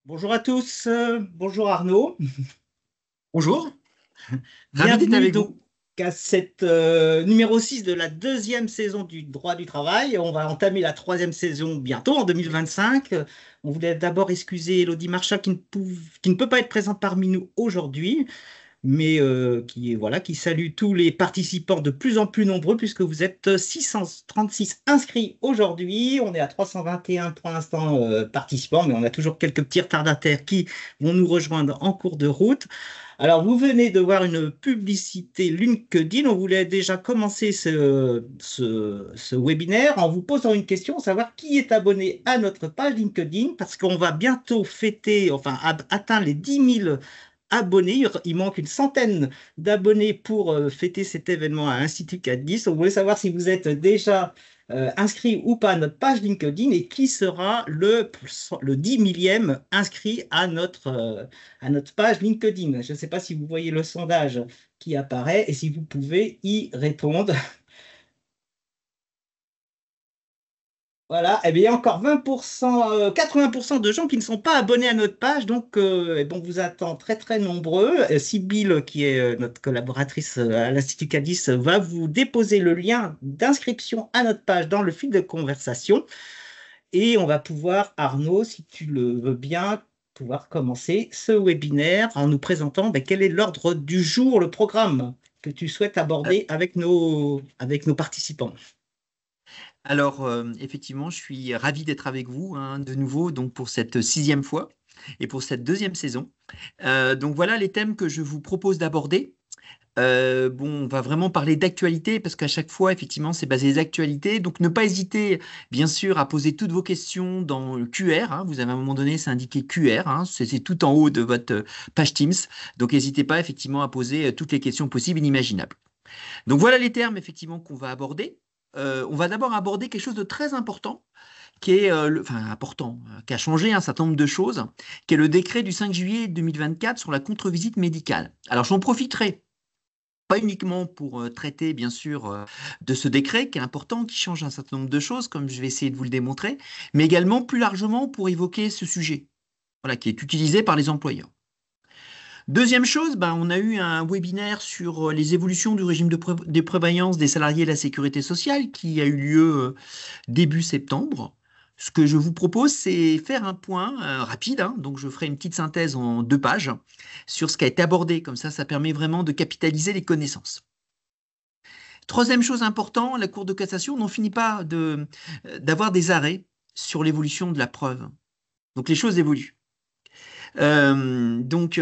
Bonjour à tous, bonjour Arnaud. Bonjour, ravi d'être Bienvenue avec donc vous. à cette numéro 6 de la deuxième saison du droit du travail. On va entamer la troisième saison bientôt en 2025. On voulait d'abord excuser Elodie Marchal qui ne peut pas être présente parmi nous aujourd'hui, mais qui salue tous les participants de plus en plus nombreux puisque vous êtes 636 inscrits aujourd'hui. On est à 321 pour l'instant participants, mais on a toujours quelques petits retardataires qui vont nous rejoindre en cours de route. Alors, vous venez de voir une publicité LinkedIn. On voulait déjà commencer ce webinaire en vous posant une question, savoir qui est abonné à notre page LinkedIn, parce qu'on va bientôt fêter, enfin, atteindre les 10 000 abonnés. Il manque une centaine d'abonnés pour fêter cet événement à Institut 410. On voulait savoir si vous êtes déjà inscrit ou pas à notre page LinkedIn et qui sera le 10 millième inscrit à notre page LinkedIn. Je ne sais pas si vous voyez le sondage qui apparaît et si vous pouvez y répondre. Voilà, et bien, il y a encore 20%, 80% de gens qui ne sont pas abonnés à notre page, donc eh ben, on vous attend très très nombreux. Sybille, qui est notre collaboratrice à l'Institut Cadis, va vous déposer le lien d'inscription à notre page dans le fil de conversation et on va pouvoir, Arnaud, si tu le veux bien, pouvoir commencer ce webinaire en nous présentant ben, quel est l'ordre du jour, le programme que tu souhaites Euh, aborder avec nos participants. Effectivement, je suis ravi d'être avec vous hein, de nouveau donc pour cette sixième fois et pour cette deuxième saison. Donc voilà les thèmes que je vous propose d'aborder. Bon, on va vraiment parler d'actualité parce qu'à chaque fois, effectivement, c'est basé les actualités. Donc, ne pas hésiter, bien sûr, à poser toutes vos questions dans le QR. Hein. Vous avez à un moment donné, c'est indiqué QR. Hein. C'est tout en haut de votre page Teams. Donc, n'hésitez pas, effectivement, à poser toutes les questions possibles et inimaginables. Donc, voilà les termes, effectivement, qu'on va aborder. On va d'abord aborder quelque chose de très important qui est enfin important, qui a changé un certain nombre de choses, qui est le décret du 5 juillet 2024 sur la contre-visite médicale. Alors j'en profiterai pas uniquement pour traiter, bien sûr, de ce décret qui est important, qui change un certain nombre de choses, comme je vais essayer de vous le démontrer, mais également plus largement pour évoquer ce sujet, voilà, qui est utilisé par les employeurs. Deuxième chose, ben, on a eu un webinaire sur les évolutions du régime des prévoyances des salariés de la sécurité sociale qui a eu lieu début septembre. Ce que je vous propose, c'est faire un point rapide, hein, donc je ferai une petite synthèse en 2 pages sur ce qui a été abordé, comme ça permet vraiment de capitaliser les connaissances. Troisième chose importante, la Cour de cassation n'en finit pas d'avoir des arrêts sur l'évolution de la preuve. Donc les choses évoluent. Donc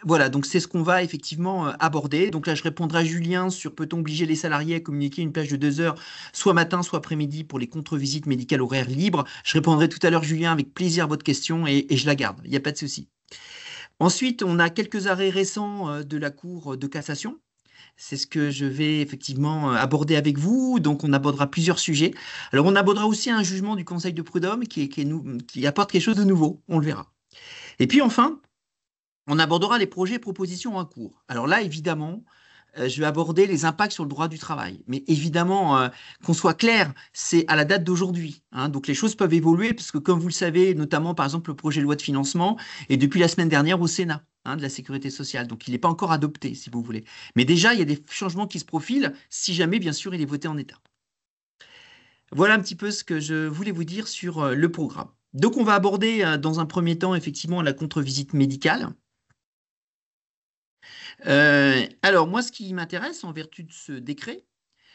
voilà, donc c'est ce qu'on va effectivement aborder. Donc là, je répondrai à Julien sur peut-on obliger les salariés à communiquer une plage de 2 heures, soit matin, soit après-midi, pour les contre-visites médicales horaires libres. Je répondrai tout à l'heure, Julien, avec plaisir à votre question et je la garde. Il n'y a pas de souci. Ensuite, on a quelques arrêts récents de la Cour de cassation. C'est ce que je vais effectivement aborder avec vous. Donc, on abordera plusieurs sujets. Alors, on abordera aussi un jugement du Conseil de prud'homme qui apporte quelque chose de nouveau. On le verra. Et puis, enfin, on abordera les projets et propositions en cours. Alors là, évidemment, je vais aborder les impacts sur le droit du travail. Mais évidemment, qu'on soit clair, c'est à la date d'aujourd'hui. Hein. Donc les choses peuvent évoluer parce que, comme vous le savez, notamment par exemple le projet de loi de financement est depuis la semaine dernière au Sénat hein, de la sécurité sociale. Donc il n'est pas encore adopté, si vous voulez. Mais déjà, il y a des changements qui se profilent si jamais, bien sûr, il est voté en état. Voilà un petit peu ce que je voulais vous dire sur le programme. Donc on va aborder dans un premier temps effectivement la contre-visite médicale. Alors, moi, ce qui m'intéresse en vertu de ce décret,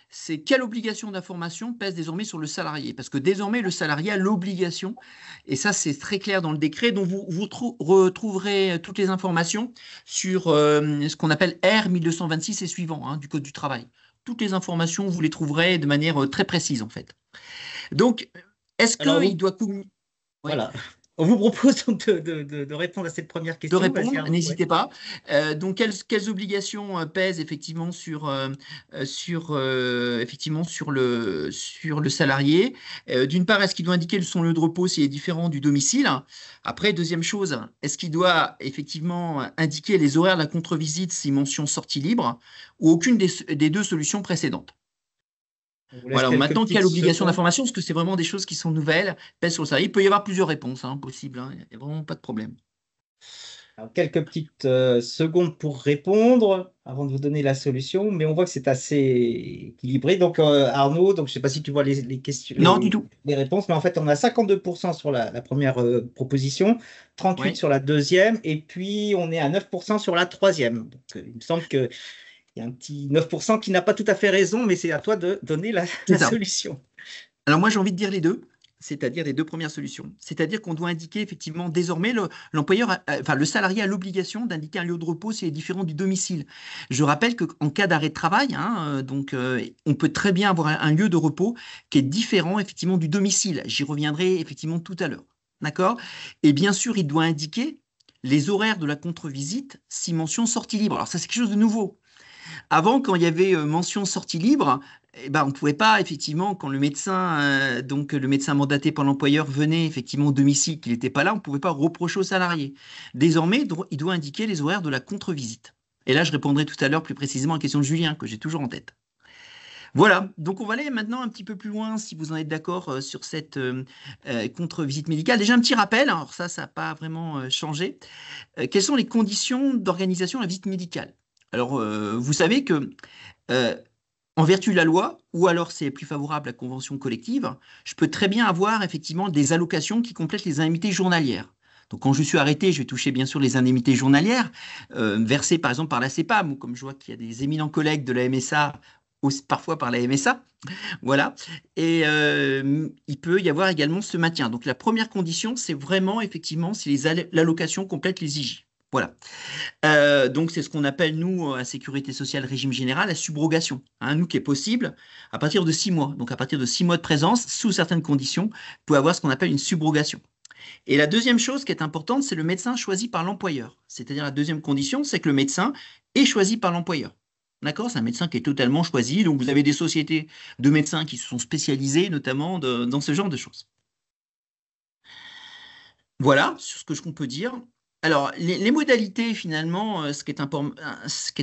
c'est quelle obligation d'information pèse désormais sur le salarié. Parce que désormais, le salarié a l'obligation, et ça, c'est très clair dans le décret, dont vous retrouverez toutes les informations sur ce qu'on appelle R 1226 et suivant hein, du Code du travail. Toutes les informations, vous les trouverez de manière très précise, en fait. Donc, est-ce Alors, qu'il doit communiquer? Oui. voilà. On vous propose donc de répondre à cette première De question. Vas-y, répondre, Arnaud, ouais. n'hésitez pas. Donc, quelles obligations pèsent effectivement effectivement sur le salarié? D'une part, est-ce qu'il doit indiquer son lieu de repos s'il est différent du domicile? Après, deuxième chose, est-ce qu'il doit effectivement indiquer les horaires de la contre-visite si mention sortie libre ou aucune des deux solutions précédentes? On vous laisse Voilà, quelques maintenant, petites quelle obligation secondes. d'information? Parce que c'est vraiment des choses qui sont nouvelles, pèsent sur le salarié. Il peut y avoir plusieurs réponses possibles, hein. Il n'y a vraiment pas de problème. Alors, quelques petites secondes pour répondre avant de vous donner la solution, mais on voit que c'est assez équilibré. Donc, Arnaud, donc, je ne sais pas si tu vois les questions, Non, du tout. les réponses, mais en fait, on a 52% sur la première proposition, 38% Oui, sur la deuxième, et puis on est à 9% sur la troisième. Donc, il me semble qu'il y a un petit 9% qui n'a pas tout à fait raison, mais c'est à toi de donner c'est la ça. solution. Alors moi, j'ai envie de dire les deux, c'est-à-dire les deux premières solutions. C'est-à-dire qu'on doit indiquer effectivement désormais, l'employeur, enfin le salarié a l'obligation d'indiquer un lieu de repos s'il est différent du domicile. Je rappelle qu'en cas d'arrêt de travail, on peut très bien avoir un lieu de repos qui est différent effectivement du domicile. J'y reviendrai effectivement tout à l'heure. D'accord? Et bien sûr, il doit indiquer les horaires de la contre-visite si mention sortie libre. Alors ça, c'est quelque chose de nouveau. Avant, quand il y avait mention sortie libre, eh ben, on ne pouvait pas, effectivement, quand le médecin, donc le médecin mandaté par l'employeur venait effectivement au domicile, qu'il n'était pas là, on ne pouvait pas reprocher au salarié. Désormais, il doit indiquer les horaires de la contre-visite. Et là, je répondrai tout à l'heure plus précisément à la question de Julien, que j'ai toujours en tête. Voilà, donc on va aller maintenant un petit peu plus loin, si vous en êtes d'accord, sur cette contre-visite médicale. Déjà un petit rappel, alors ça n'a pas vraiment changé. Quelles sont les conditions d'organisation de la visite médicale? Alors, vous savez que euh, en vertu de la loi, ou alors c'est plus favorable à la convention collective, je peux très bien avoir effectivement des allocations qui complètent les indemnités journalières. Donc quand je suis arrêté, je vais toucher bien sûr les indemnités journalières, versées par exemple par la CEPAM, ou comme je vois qu'il y a des éminents collègues de la MSA, aussi, parfois par la MSA, voilà. Et il peut y avoir également ce maintien. Donc la première condition, c'est vraiment effectivement si l'allocation complète les IJ. Voilà. Donc, c'est ce qu'on appelle, nous, à Sécurité sociale, régime général, la subrogation. Hein, nous, qui est possible à partir de 6 mois. Donc, à partir de 6 mois de présence, sous certaines conditions, vous pouvez avoir ce qu'on appelle une subrogation. Et la deuxième chose qui est importante, c'est le médecin choisi par l'employeur. C'est-à-dire, la deuxième condition, c'est que le médecin est choisi par l'employeur. D'accord? C'est un médecin qui est totalement choisi. Donc, vous avez des sociétés de médecins qui se sont spécialisées, notamment dans ce genre de choses. Voilà sur ce que qu'on peut dire. Alors, les modalités, finalement, ce qui est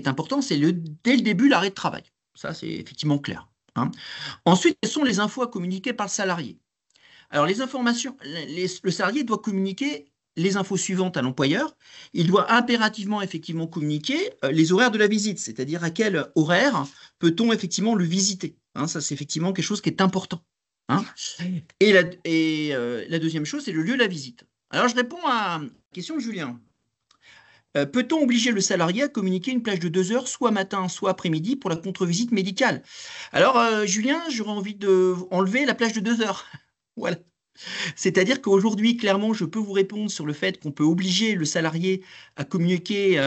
important, c'est dès le début l'arrêt de travail. Ça, c'est effectivement clair. Hein. Ensuite, quelles sont les infos à communiquer par le salarié? Alors, les informations, le salarié doit communiquer les infos suivantes à l'employeur. Il doit impérativement, effectivement, communiquer les horaires de la visite, c'est-à-dire à quel horaire peut-on effectivement le visiter. Hein, ça, c'est effectivement quelque chose qui est important. Hein. La deuxième chose, c'est le lieu de la visite. Alors, je réponds à la question de Julien. Peut-on obliger le salarié à communiquer une plage de 2 heures, soit matin, soit après-midi, pour la contre-visite médicale? Alors, Julien, j'aurais envie d'enlever la plage de 2 heures. Voilà. C'est-à-dire qu'aujourd'hui, clairement, je peux vous répondre sur le fait qu'on peut obliger le salarié à communiquer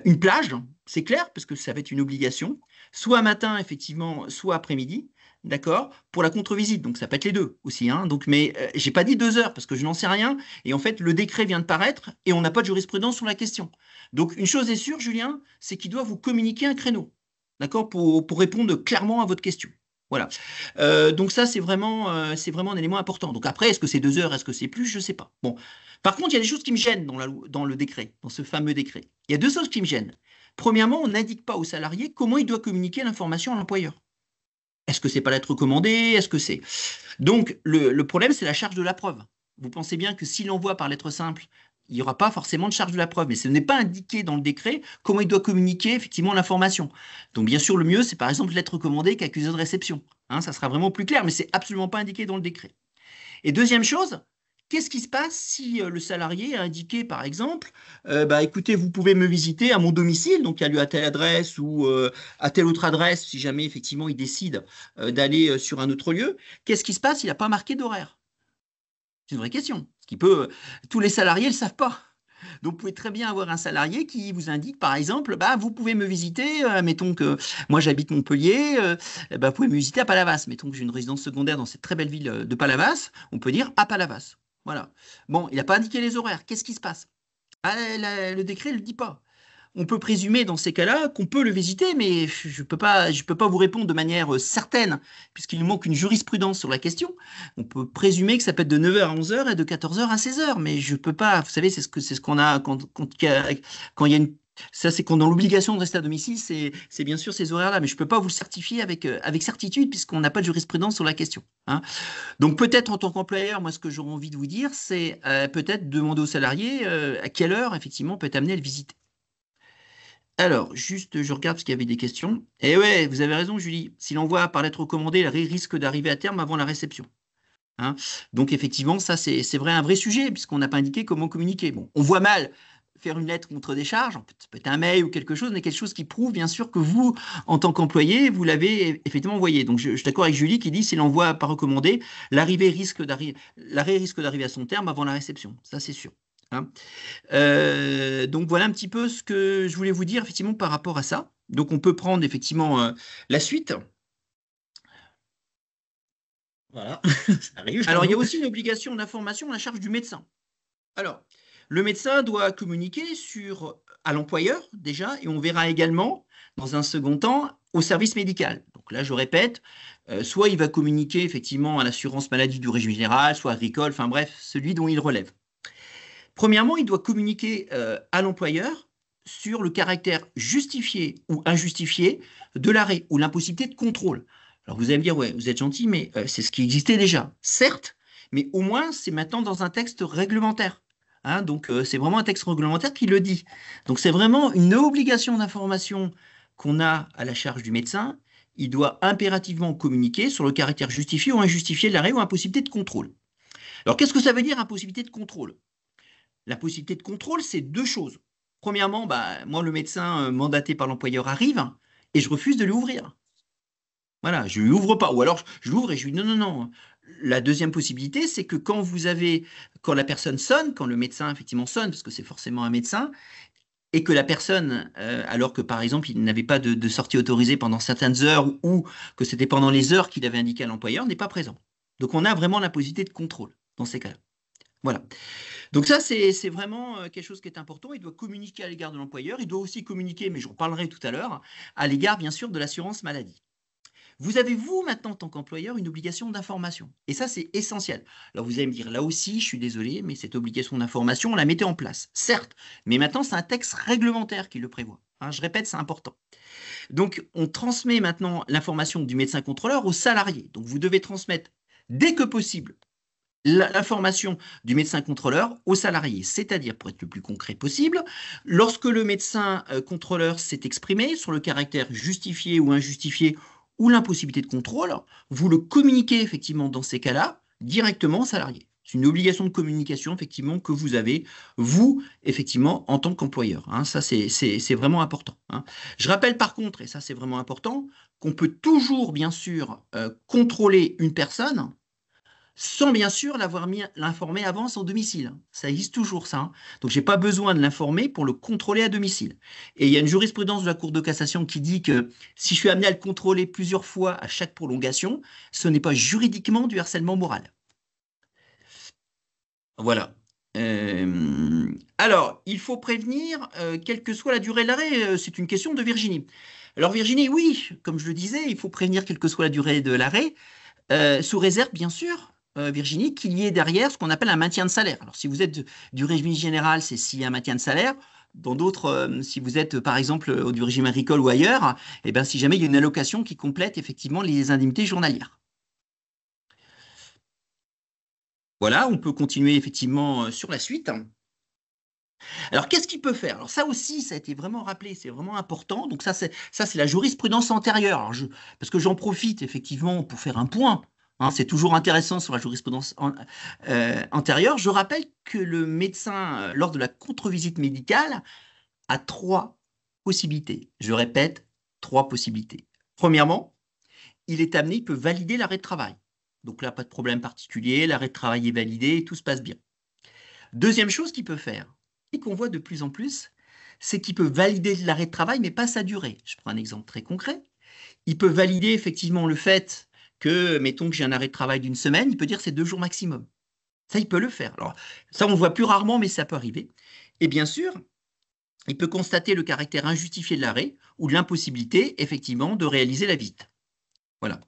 une plage, c'est clair, parce que ça va être une obligation, soit matin, effectivement, soit après-midi, d'accord, pour la contre-visite. Donc ça peut être les deux aussi. Hein. Donc, mais j'ai pas dit 2 heures, parce que je n'en sais rien. Et en fait, le décret vient de paraître et on n'a pas de jurisprudence sur la question. Donc une chose est sûre, Julien, c'est qu'il doit vous communiquer un créneau, d'accord, pour répondre clairement à votre question. Voilà. Donc ça, c'est vraiment un élément important. Donc après, est-ce que c'est 2 heures, est-ce que c'est plus? Je ne sais pas. Bon. Par contre, il y a des choses qui me gênent dans le décret, dans ce fameux décret. Il y a deux choses qui me gênent. Premièrement, on n'indique pas au salarié comment il doit communiquer l'information à l'employeur. Est-ce que c'est pas lettre recommandée? Est-ce que c'est... Donc, le problème, c'est la charge de la preuve. Vous pensez bien que s'il envoie par lettre simple, il n'y aura pas forcément de charge de la preuve, mais ce n'est pas indiqué dans le décret comment il doit communiquer effectivement l'information. Donc, bien sûr, le mieux, c'est par exemple lettre recommandée qu'accusé de réception. Hein, ça sera vraiment plus clair, mais c'est absolument pas indiqué dans le décret. Et deuxième chose, qu'est-ce qui se passe si le salarié a indiqué, par exemple, bah, écoutez, vous pouvez me visiter à mon domicile, donc à lieu à telle adresse ou à telle autre adresse, si jamais effectivement il décide d'aller sur un autre lieu. Qu'est-ce qui se passe s'il n'a pas marqué d'horaire? C'est une vraie question. Ce qui peut, tous les salariés ne le savent pas. Donc, vous pouvez très bien avoir un salarié qui vous indique, par exemple, bah, vous pouvez me visiter, mettons que moi j'habite Montpellier, bah, vous pouvez me visiter à Palavas. Mettons que j'ai une résidence secondaire dans cette très belle ville de Palavas, on peut dire à Palavas. Voilà. Bon, il n'a pas indiqué les horaires. Qu'est-ce qui se passe? Ah, le décret ne le dit pas. On peut présumer dans ces cas-là qu'on peut le visiter, mais je peux pas vous répondre de manière certaine, puisqu'il nous manque une jurisprudence sur la question. On peut présumer que ça peut être de 9 heures à 11 heures et de 14 heures à 16 heures, mais je peux pas, vous savez, c'est ce qu'on a quand il y a une. Ça, c'est qu'on a l'obligation de rester à domicile, c'est bien sûr ces horaires-là, mais je ne peux pas vous le certifier avec certitude, puisqu'on n'a pas de jurisprudence sur la question. Hein. Donc peut-être en tant qu'employeur, moi ce que j'aurais envie de vous dire, c'est peut-être demander aux salariés à quelle heure effectivement on peut être amené à le visiter. Alors, juste, je regarde parce qu'il y avait des questions. Et ouais, vous avez raison, Julie. Si l'envoi par lettre recommandée, il risque d'arriver à terme avant la réception. Hein. Donc, effectivement, ça, c'est vrai, un vrai sujet, puisqu'on n'a pas indiqué comment communiquer. Bon, on voit mal faire une lettre contre décharge, ça peut être un mail ou quelque chose, mais quelque chose qui prouve, bien sûr, que vous, en tant qu'employé, vous l'avez effectivement envoyé. Donc, je suis d'accord avec Julie qui dit, si l'envoi par recommandé, l'arrêt risque d'arriver à son terme avant la réception. Ça, c'est sûr. Hein. Donc voilà un petit peu ce que je voulais vous dire effectivement par rapport à ça. Donc on peut prendre effectivement la suite. Voilà, ça arrive à Alors il y a nous. aussi une obligation d'information à la charge du médecin. Alors le médecin doit communiquer à l'employeur déjà et on verra également dans un second temps au service médical. Donc là je répète, soit il va communiquer effectivement à l'assurance maladie du régime général, soit agricole, enfin bref, celui dont il relève. Premièrement, il doit communiquer à l'employeur sur le caractère justifié ou injustifié de l'arrêt ou l'impossibilité de contrôle. Alors vous allez me dire, ouais, vous êtes gentil, mais c'est ce qui existait déjà. Certes, mais au moins c'est maintenant dans un texte réglementaire. Hein, donc c'est vraiment un texte réglementaire qui le dit. Donc c'est vraiment une obligation d'information qu'on a à la charge du médecin. Il doit impérativement communiquer sur le caractère justifié ou injustifié de l'arrêt ou impossibilité de contrôle. Alors qu'est-ce que ça veut dire impossibilité de contrôle? La possibilité de contrôle, c'est deux choses. Premièrement, bah, moi, le médecin mandaté par l'employeur arrive et je refuse de lui ouvrir. Voilà, je ne lui ouvre pas. Ou alors, je l'ouvre et je lui dis non, non, non. La deuxième possibilité, c'est que quand la personne sonne, quand le médecin effectivement sonne, parce que c'est forcément un médecin, et que la personne, alors que par exemple, il n'avait pas de sortie autorisée pendant certaines heures ou que c'était pendant les heures qu'il avait indiqué à l'employeur, n'est pas présent. Donc, on a vraiment la possibilité de contrôle dans ces cas-là. Voilà. Donc ça, c'est vraiment quelque chose qui est important. Il doit communiquer à l'égard de l'employeur. Il doit aussi communiquer, mais j'en parlerai tout à l'heure, à l'égard, bien sûr, de l'assurance maladie. Vous avez, vous, maintenant, en tant qu'employeur, une obligation d'information. Et ça, c'est essentiel. Alors, vous allez me dire, là aussi, je suis désolé, mais cette obligation d'information, on la mettait en place. Certes, mais maintenant, c'est un texte réglementaire qui le prévoit. Hein, je répète, c'est important. Donc, on transmet maintenant l'information du médecin contrôleur aux salariés. Donc, vous devez transmettre dès que possible l'information du médecin contrôleur aux salariés, c'est-à-dire, pour être le plus concret possible, lorsque le médecin contrôleur s'est exprimé sur le caractère justifié ou injustifié ou l'impossibilité de contrôle, vous le communiquez effectivement dans ces cas-là directement aux salariés. C'est une obligation de communication effectivement que vous avez, vous, effectivement, en tant qu'employeur. Hein, ça, c'est vraiment important. Hein. Je rappelle par contre, et ça c'est vraiment important, qu'on peut toujours, bien sûr, contrôler une personne sans bien sûr l'informer avant son domicile. Ça existe toujours ça. Hein. Donc je n'ai pas besoin de l'informer pour le contrôler à domicile. Et il y a une jurisprudence de la Cour de cassation qui dit que si je suis amené à le contrôler plusieurs fois à chaque prolongation, ce n'est pas juridiquement du harcèlement moral. Voilà. Alors, il faut prévenir, quelle que soit la durée de l'arrêt, c'est une question de Virginie. Alors Virginie, oui, comme je le disais, il faut prévenir quelle que soit la durée de l'arrêt, sous réserve, bien sûr, Virginie, qu'il y ait derrière ce qu'on appelle un maintien de salaire. Alors, si vous êtes du régime général, c'est s'il y a un maintien de salaire. Dans d'autres, si vous êtes par exemple du régime agricole ou ailleurs, eh ben, si jamais il y a une allocation qui complète effectivement les indemnités journalières. Voilà, on peut continuer effectivement sur la suite. Alors, qu'est-ce qu'il peut faire? Alors, ça aussi, ça a été vraiment rappelé, c'est vraiment important. Donc, ça, c'est la jurisprudence antérieure. Alors, parce que j'en profite effectivement pour faire un point. Hein, c'est toujours intéressant sur la jurisprudence antérieure. Je rappelle que le médecin, lors de la contre-visite médicale, a trois possibilités. Je répète, trois possibilités. Premièrement, il peut valider l'arrêt de travail. Donc là, pas de problème particulier, l'arrêt de travail est validé, tout se passe bien. Deuxième chose qu'il peut faire, et qu'on voit de plus en plus, c'est qu'il peut valider l'arrêt de travail, mais pas sa durée. Je prends un exemple très concret. Il peut valider effectivement le fait que, mettons que j'ai un arrêt de travail d'une semaine, il peut dire c'est 2 jours maximum. Ça, il peut le faire. Alors, ça, on le voit plus rarement, mais ça peut arriver. Et bien sûr, il peut constater le caractère injustifié de l'arrêt ou de l'impossibilité, effectivement, de réaliser la visite. Voilà.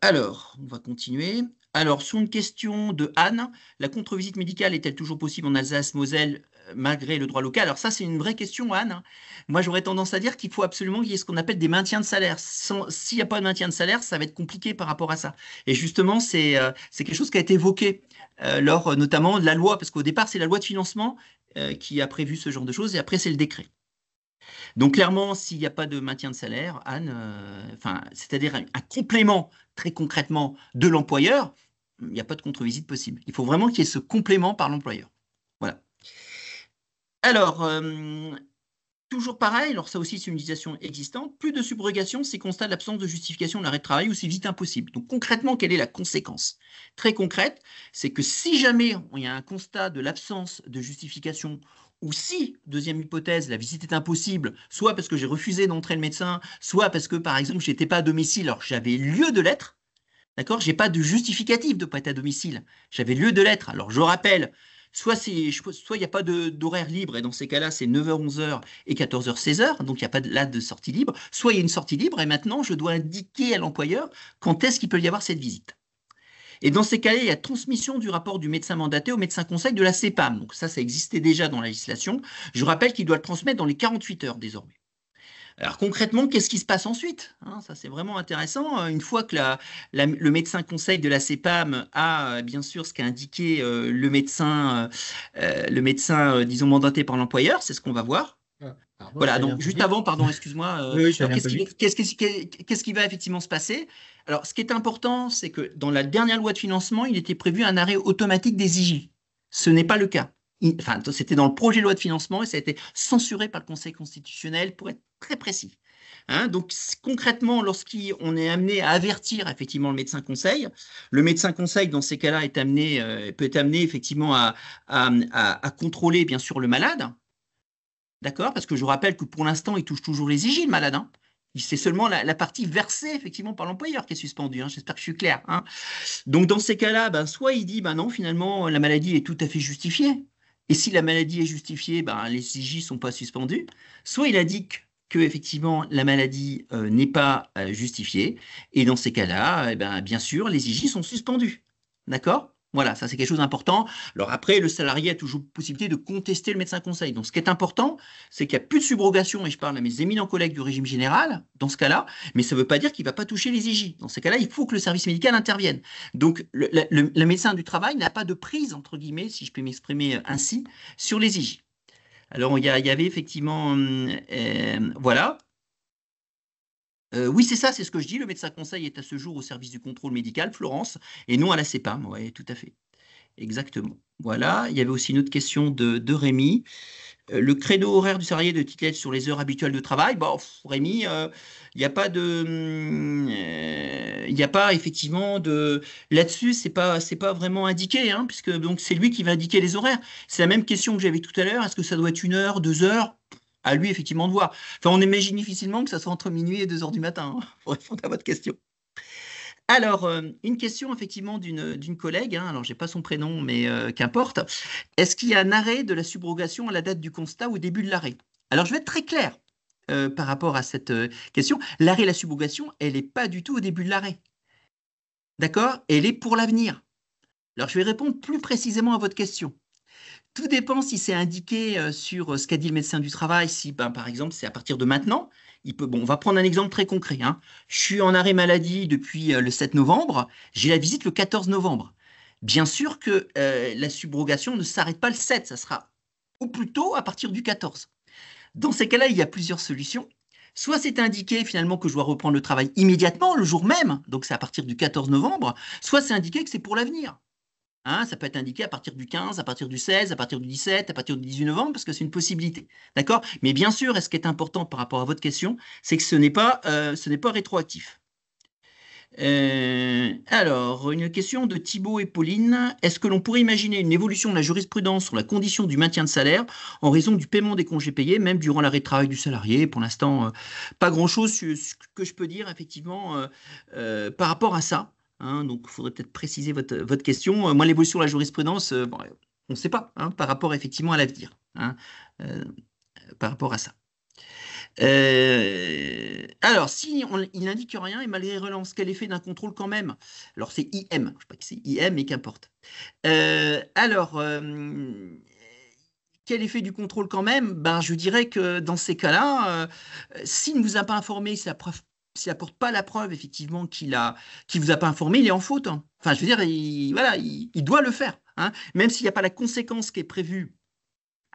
Alors, on va continuer. Alors, sur une question de Anne, la contre-visite médicale est-elle toujours possible en Alsace-Moselle malgré le droit local? Alors ça, c'est une vraie question, Anne. Moi, j'aurais tendance à dire qu'il faut absolument qu'il y ait ce qu'on appelle des maintiens de salaire. S'il n'y a pas de maintien de salaire, ça va être compliqué par rapport à ça. Et justement, c'est quelque chose qui a été évoqué lors notamment de la loi, parce qu'au départ, c'est la loi de financement qui a prévu ce genre de choses, et après, c'est le décret. Donc clairement, s'il n'y a pas de maintien de salaire, Anne, c'est-à-dire un complément très concrètement de l'employeur, il n'y a pas de contre-visite possible. Il faut vraiment qu'il y ait ce complément par l'employeur. Voilà. Alors, toujours pareil, alors ça aussi c'est une législation existante, plus de subrogation s'il constate l'absence de justification de l'arrêt de travail ou c'est vite impossible. Donc concrètement, quelle est la conséquence? Très concrète, c'est que si jamais il y a un constat de l'absence de justification ou si, deuxième hypothèse, la visite est impossible, soit parce que j'ai refusé d'entrer le médecin, soit parce que par exemple je n'étais pas à domicile alors que j'avais lieu de l'être, d'accord? Je n'ai pas de justificatif de ne pas être à domicile, j'avais lieu de l'être. Alors je rappelle, soit il n'y a pas d'horaire libre, et dans ces cas-là, c'est 9h, 11h et 14h, 16h, donc il n'y a pas de sortie libre, soit il y a une sortie libre, et maintenant, je dois indiquer à l'employeur quand est-ce qu'il peut y avoir cette visite. Et dans ces cas-là, il y a transmission du rapport du médecin mandaté au médecin conseil de la CEPAM. Donc ça existait déjà dans la législation. Je rappelle qu'il doit le transmettre dans les 48 heures désormais. Alors concrètement, qu'est-ce qui se passe ensuite? Ça, c'est vraiment intéressant. Une fois que le médecin conseil de la CEPAM a bien sûr ce qu'a indiqué disons, mandaté par l'employeur, c'est ce qu'on va voir. Pardon, je Voilà, suis allé un donc peu juste vite. avant, pardon, excuse-moi. Oui, oui, je suis Alors, allé un peu vite. qu'est-ce qui va effectivement se passer? Alors, ce qui est important, c'est que dans la dernière loi de financement, il était prévu un arrêt automatique des IJ. Ce n'est pas le cas. Enfin, c'était dans le projet de loi de financement et ça a été censuré par le Conseil constitutionnel pour être très précis. Donc concrètement, lorsqu'on est amené à avertir effectivement le médecin conseil dans ces cas-là peut être amené effectivement à contrôler bien sûr le malade. D'accord? Parce que je vous rappelle que pour l'instant, il touche toujours les IJ, le malade. C'est seulement la partie versée effectivement par l'employeur qui est suspendue. J'espère que je suis clair. Donc dans ces cas-là, soit il dit non, finalement, la maladie est tout à fait justifiée. Et si la maladie est justifiée, les IJ ne sont pas suspendus. Soit il indique que effectivement la maladie n'est pas justifiée. Et dans ces cas-là, bien sûr, les IJ sont suspendus. D'accord? Voilà, ça c'est quelque chose d'important. Alors après, le salarié a toujours possibilité de contester le médecin conseil. Donc ce qui est important, c'est qu'il n'y a plus de subrogation, et je parle à mes éminents collègues du régime général, dans ce cas-là, mais ça ne veut pas dire qu'il ne va pas toucher les IJ. Dans ces cas-là, il faut que le service médical intervienne. Donc le médecin du travail n'a pas de prise, entre guillemets, si je peux m'exprimer ainsi, sur les IJ. Alors il y avait effectivement, voilà. Oui, c'est ça, c'est ce que je dis. Le médecin conseil est à ce jour au service du contrôle médical, Florence, et non à la CEPAM. Oui, tout à fait. Exactement. Voilà. Il y avait aussi une autre question de Rémi. Le créneau horaire du salarié de titulaire sur les heures habituelles de travail, Rémi, il n'y a pas il n'y a pas effectivement de là-dessus, c'est pas vraiment indiqué, puisque donc c'est lui qui va indiquer les horaires. C'est la même question que j'avais tout à l'heure. Est-ce que ça doit être 1 heure, 2 heures? À lui effectivement de voir. Enfin, on imagine difficilement que ça soit entre minuit et 2 heures du matin, pour répondre à votre question. Alors, une question effectivement d'une collègue, alors j'ai pas son prénom, mais qu'importe. Est-ce qu'il y a un arrêt de la subrogation à la date du constat ou au début de l'arrêt? Alors, je vais être très clair par rapport à cette question. L'arrêt de la subrogation, elle n'est pas du tout au début de l'arrêt. D'accord? Elle est pour l'avenir. Alors, je vais répondre plus précisément à votre question. Tout dépend si c'est indiqué sur ce qu'a dit le médecin du travail, si par exemple c'est à partir de maintenant. On va prendre un exemple très concret. Je suis en arrêt maladie depuis le 7 novembre, j'ai la visite le 14 novembre. Bien sûr que la subrogation ne s'arrête pas le 7, ça sera au plus tôt à partir du 14. Dans ces cas-là, il y a plusieurs solutions. Soit c'est indiqué finalement que je dois reprendre le travail immédiatement, le jour même, donc c'est à partir du 14 novembre, soit c'est indiqué que c'est pour l'avenir. Ça peut être indiqué à partir du 15, à partir du 16, à partir du 17, à partir du 18 novembre, parce que c'est une possibilité. D'accord? Mais bien sûr, ce qui est important par rapport à votre question, c'est que ce n'est pas rétroactif. Alors, une question de Thibaut et Pauline. Est-ce que l'on pourrait imaginer une évolution de la jurisprudence sur la condition du maintien de salaire en raison du paiement des congés payés, même durant l'arrêt de travail du salarié? Pour l'instant, pas grand-chose. Ce que je peux dire, effectivement, par rapport à ça. hein, donc il faudrait peut-être préciser votre question. Moi, l'évolution de la jurisprudence, bon, on ne sait pas, hein, par rapport effectivement à l'avenir, hein, euh, par rapport à ça. Alors, si il n'indique rien et malgré relance, quel effet d'un contrôle quand même? Alors, c'est IM, je ne sais pas que c'est IM, mais qu'importe. Alors, quel effet du contrôle quand même? Ben, je dirais que dans ces cas-là, s'il ne vous a pas informé, s'il n'apporte pas la preuve effectivement qu'il vous a pas informé, il est en faute, hein. Enfin, je veux dire, voilà, il doit le faire, hein. Même s'il n'y a pas la conséquence qui est prévue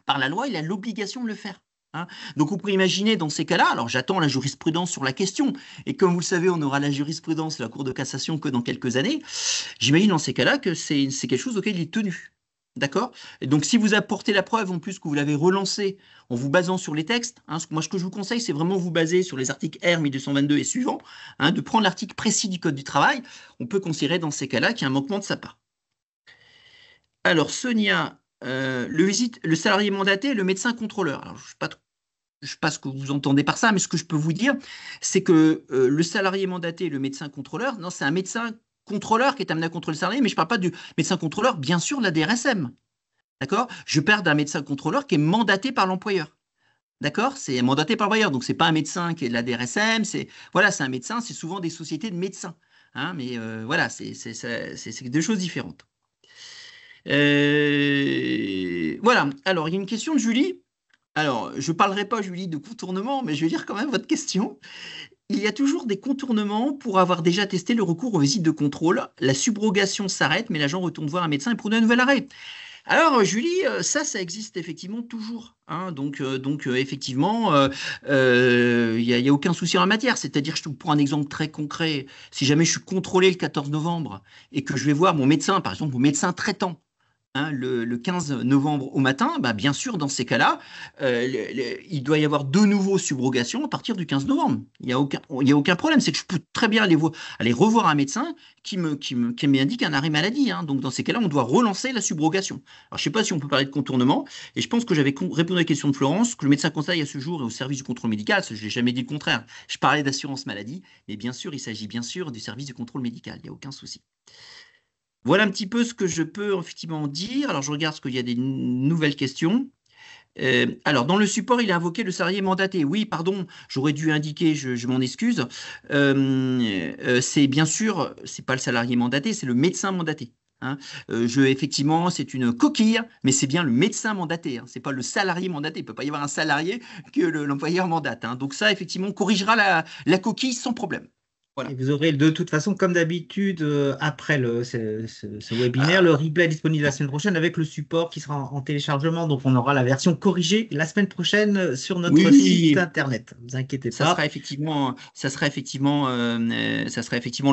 par la loi, il a l'obligation de le faire, hein. Donc, on pourrait imaginer dans ces cas-là, alors j'attends la jurisprudence sur la question, et comme vous le savez, on aura la jurisprudence de la Cour de cassation que dans quelques années. J'imagine dans ces cas-là que c'est quelque chose auquel il est tenu. D'accord? Et donc, si vous apportez la preuve en plus que vous l'avez relancé en vous basant sur les textes, hein, moi, ce que je vous conseille, c'est vraiment vous baser sur les articles R 1222 et suivants, hein, de prendre l'article précis du Code du travail. On peut considérer dans ces cas-là qu'il y a un manquement de sa part. Alors, Sonia, le salarié mandaté et le médecin contrôleur. Alors, je ne sais pas ce que vous entendez par ça, mais ce que je peux vous dire, c'est que le salarié mandaté et le médecin contrôleur, non, c'est un médecin contrôleur qui est amené à contrôler le salarié, mais je ne parle pas du médecin contrôleur, bien sûr, de la DRSM. D'accord? Je parle d'un médecin contrôleur qui est mandaté par l'employeur. D'accord? C'est mandaté par l'employeur. Donc, ce n'est pas un médecin qui est de la DRSM. Voilà, c'est un médecin. C'est souvent des sociétés de médecins, hein, mais voilà, c'est deux choses différentes. Voilà. Alors, il y a une question de Julie. Alors, je ne parlerai pas, Julie, de contournement, mais je vais lire quand même votre question. Il y a toujours des contournements pour avoir déjà testé le recours aux visites de contrôle. La subrogation s'arrête, mais l'agent retourne voir un médecin et prend un nouvel arrêt. Alors, Julie, ça existe effectivement toujours, hein. Donc, effectivement, il n'y a aucun souci en la matière. C'est-à-dire, je te prends un exemple très concret. Si jamais je suis contrôlé le 14 novembre et que je vais voir mon médecin, par exemple, mon médecin traitant, hein, le 15 novembre au matin, bah, bien sûr, dans ces cas-là, il doit y avoir de nouveau subrogation à partir du 15 novembre. Il y a aucun problème. C'est que je peux très bien aller revoir un médecin qui m'indique un arrêt maladie, hein. Donc, dans ces cas-là, on doit relancer la subrogation. Alors, je ne sais pas si on peut parler de contournement. Et je pense que j'avais répondu à la question de Florence, que le médecin conseil à ce jour est au service du contrôle médical. Je n'ai jamais dit le contraire. Je parlais d'assurance maladie. Mais bien sûr, il s'agit bien sûr du service du contrôle médical. Il n'y a aucun souci. Voilà un petit peu ce que je peux effectivement dire. Alors, je regarde ce qu'il y a des nouvelles questions. Alors, dans le support, il a invoqué le salarié mandaté. Oui, pardon, j'aurais dû indiquer, je m'en excuse. C'est bien sûr, c'est pas le salarié mandaté, c'est le médecin mandaté, hein. Effectivement, c'est une coquille, mais c'est bien le médecin mandaté, hein. C'est pas le salarié mandaté. Il peut pas y avoir un salarié que l'employeur mandate, hein. Donc ça, effectivement, on corrigera la coquille sans problème. Et Voilà. vous aurez de toute façon, comme d'habitude, après ce webinaire, le Ah, replay est disponible la semaine prochaine avec le support qui sera en téléchargement. Donc, on aura la version corrigée la semaine prochaine sur notre site oui, internet. Ne vous inquiétez pas. ça sera effectivement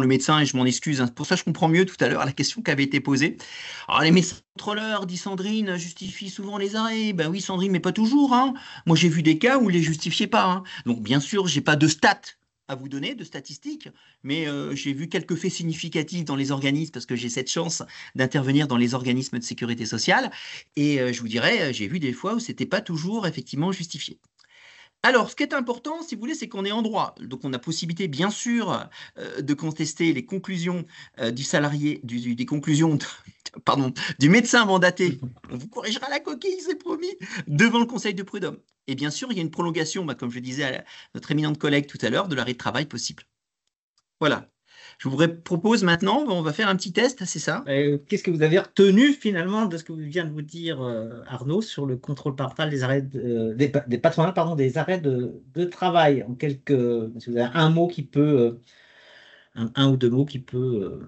le médecin, et je m'en excuse, hein. Pour ça, je comprends mieux tout à l'heure la question qui avait été posée. Alors, les médecins contrôleurs, dit Sandrine, justifient souvent les arrêts. Ben oui, Sandrine, mais pas toujours, hein. Moi, j'ai vu des cas où ils les justifiaient pas, hein. Donc, bien sûr, j'ai pas de stats à vous donner, de statistiques, mais j'ai vu quelques faits significatifs dans les organismes, parce que j'ai cette chance d'intervenir dans les organismes de sécurité sociale, et je vous dirais, j'ai vu des fois où c'était pas toujours effectivement justifié. Alors, ce qui est important, si vous voulez, c'est qu'on est en droit. Donc, on a possibilité, bien sûr, de contester les conclusions du salarié, des conclusions, pardon, du médecin mandaté. On vous corrigera la coquille, c'est promis, devant le conseil de prud'homme. Et bien sûr, il y a une prolongation, bah, comme je disais à notre éminente collègue tout à l'heure, de l'arrêt de travail possible. Voilà. Je vous propose maintenant, on va faire un petit test, c'est ça? Qu'est-ce que vous avez retenu finalement de ce que vient de vous dire Arnaud sur le contrôle parental des arrêts des patronats, pardon, des arrêts de travail en si vous avez un mot qui peut un ou deux mots qui peut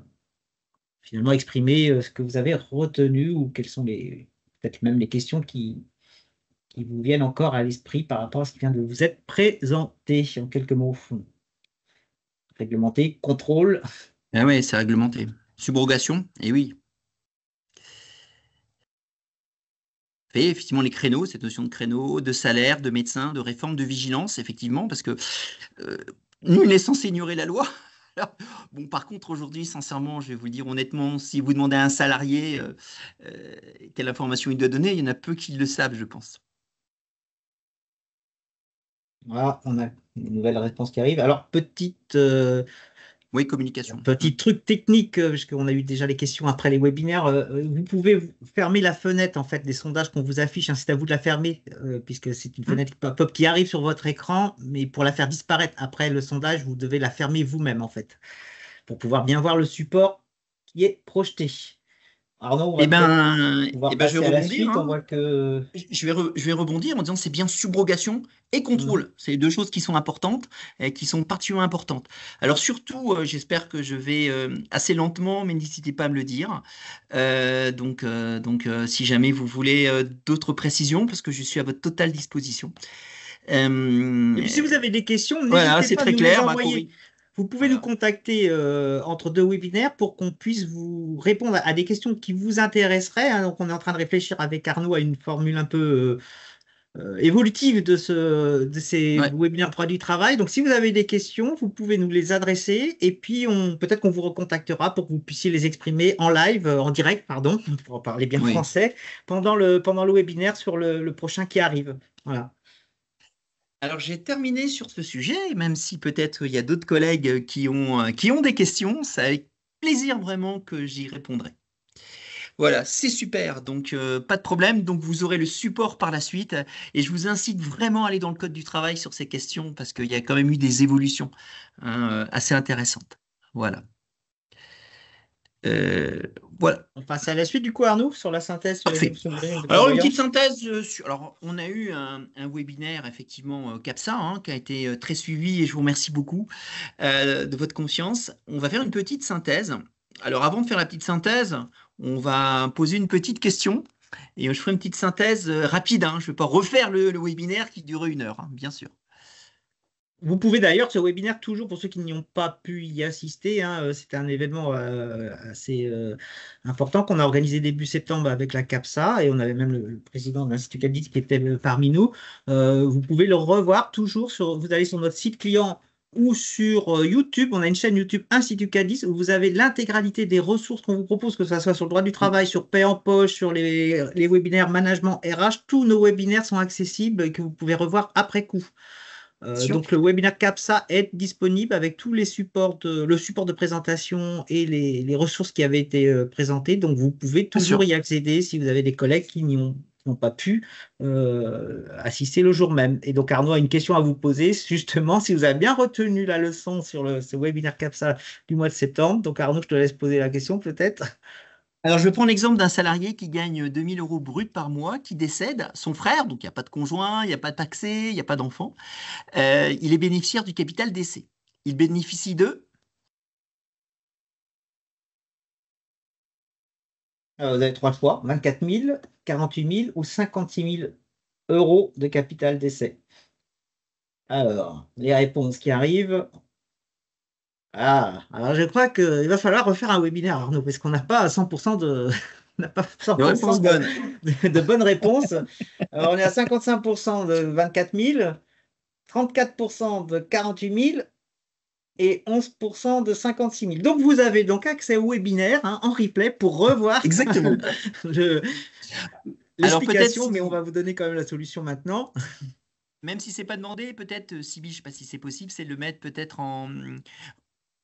finalement exprimer ce que vous avez retenu ou quelles sont peut-être même les questions qui vous viennent encore à l'esprit par rapport à ce qui vient de vous être présenté en quelques mots. Réglementé, contrôle. Ah oui, c'est réglementé. Subrogation, et oui. Et effectivement, les créneaux, cette notion de créneau, de salaire, de médecin, de réforme, de vigilance, effectivement, parce que euh, nul n'est censé ignorer la loi. Alors, bon, par contre, aujourd'hui, sincèrement, je vais vous dire honnêtement, si vous demandez à un salarié quelle information il doit donner, il y en a peu qui le savent, je pense. Voilà, on a une nouvelle réponse qui arrive. Alors, petite Oui, Un communication. petit truc technique, parce qu'on a eu déjà les questions après les webinaires. Vous pouvez fermer la fenêtre en fait des sondages qu'on vous affiche, hein. C'est à vous de la fermer, puisque c'est une Hmm. fenêtre pop-up qui arrive sur votre écran. Mais pour la faire disparaître après le sondage, vous devez la fermer vous-même en fait, pour pouvoir bien voir le support qui est projeté. Arnaud, on va peut-être pouvoir Je vais passer à la rebondir, suite. On hein. voit que Je vais rebondir en disant c'est bien subrogation et Mhm. contrôle. C'est deux choses qui sont importantes et qui sont particulièrement importantes. Alors surtout, j'espère que je vais assez lentement, mais n'hésitez pas à me le dire. Si jamais vous voulez d'autres précisions, parce que je suis à votre totale disposition. Et Euh, puis si vous avez des questions, voilà, n'hésitez c'est pas à très nous les clair, ma envoyer. Corinne. Vous pouvez nous Voilà. contacter entre deux webinaires pour qu'on puisse vous répondre à des questions qui vous intéresseraient, hein. Donc on est en train de réfléchir avec Arnaud à une formule un peu évolutive de ces Ouais. webinaires droit du travail. Donc si vous avez des questions, vous pouvez nous les adresser et puis peut-être qu'on vous recontactera pour que vous puissiez les exprimer en live, en direct, pardon, pour parler bien Oui. français, pendant le webinaire sur le prochain qui arrive. Voilà. Alors j'ai terminé sur ce sujet, même si peut-être il y a d'autres collègues qui ont des questions, c'est avec plaisir vraiment que j'y répondrai. Voilà, c'est super, donc pas de problème, donc vous aurez le support par la suite, et je vous incite vraiment à aller dans le code du travail sur ces questions, parce qu'il y a quand même eu des évolutions hein, assez intéressantes. Voilà. Euh, voilà. On passe à la suite du coup, Arnaud, sur la synthèse sur les Parfait. émotions de Alors, une petite prévoyance. synthèse. Alors, on a eu un webinaire, effectivement, CAPSA, hein, qui a été très suivi et je vous remercie beaucoup de votre confiance. On va faire une petite synthèse. Alors, avant de faire la petite synthèse, on va poser une petite question et je ferai une petite synthèse rapide, hein. Je ne vais pas refaire le webinaire qui durait 1 heure, hein, bien sûr. Vous pouvez d'ailleurs, ce webinaire, toujours pour ceux qui n'y ont pas pu y assister, hein, c'était un événement assez important qu'on a organisé début septembre avec la CAPSA et on avait même le président de l'Institut Cadis qui était parmi nous. Vous pouvez le revoir toujours vous allez sur notre site client ou sur YouTube. On a une chaîne YouTube Institut Cadis où vous avez l'intégralité des ressources qu'on vous propose, que ce soit sur le droit du Mm. travail, sur Paix en poche, sur les webinaires management RH. Tous nos webinaires sont accessibles et que vous pouvez revoir après coup. Sûr. Donc le webinaire CAPSA est disponible avec tous les supports le support de présentation et les ressources qui avaient été présentées. Donc vous pouvez Bien toujours sûr. y accéder si vous avez des collègues qui n'ont pas pu assister le jour même. Et donc Arnaud a une question à vous poser, justement, si vous avez bien retenu la leçon sur ce webinaire CAPSA du mois de septembre. Donc Arnaud, je te laisse poser la question peut-être. Alors, je vais prendre l'exemple d'un salarié qui gagne 2 000 € brut par mois, qui décède, son frère, donc il n'y a pas de conjoint, il n'y a pas de taxé, il n'y a pas d'enfant. Il est bénéficiaire du capital décès. Il bénéficie de. Vous avez trois choix, 24 000, 48 000 ou 56 000 euros de capital d'essai. Alors, les réponses qui arrivent. Ah, alors je crois qu'il va falloir refaire un webinaire, Arnaud, parce qu'on n'a pas 100% on n'a pas De 100% réponse bonne. de bonnes réponses. Alors, on est à 55% de 24 000, 34% de 48 000 et 11% de 56 000. Donc, vous avez donc accès au webinaire, hein, en replay pour revoir Exactement. le- Alors peut-être l'explication, mais on va vous donner quand même la solution maintenant. même si c'est pas demandé, peut-être, Sibyl, je sais pas si c'est possible, c'est de le mettre peut-être en.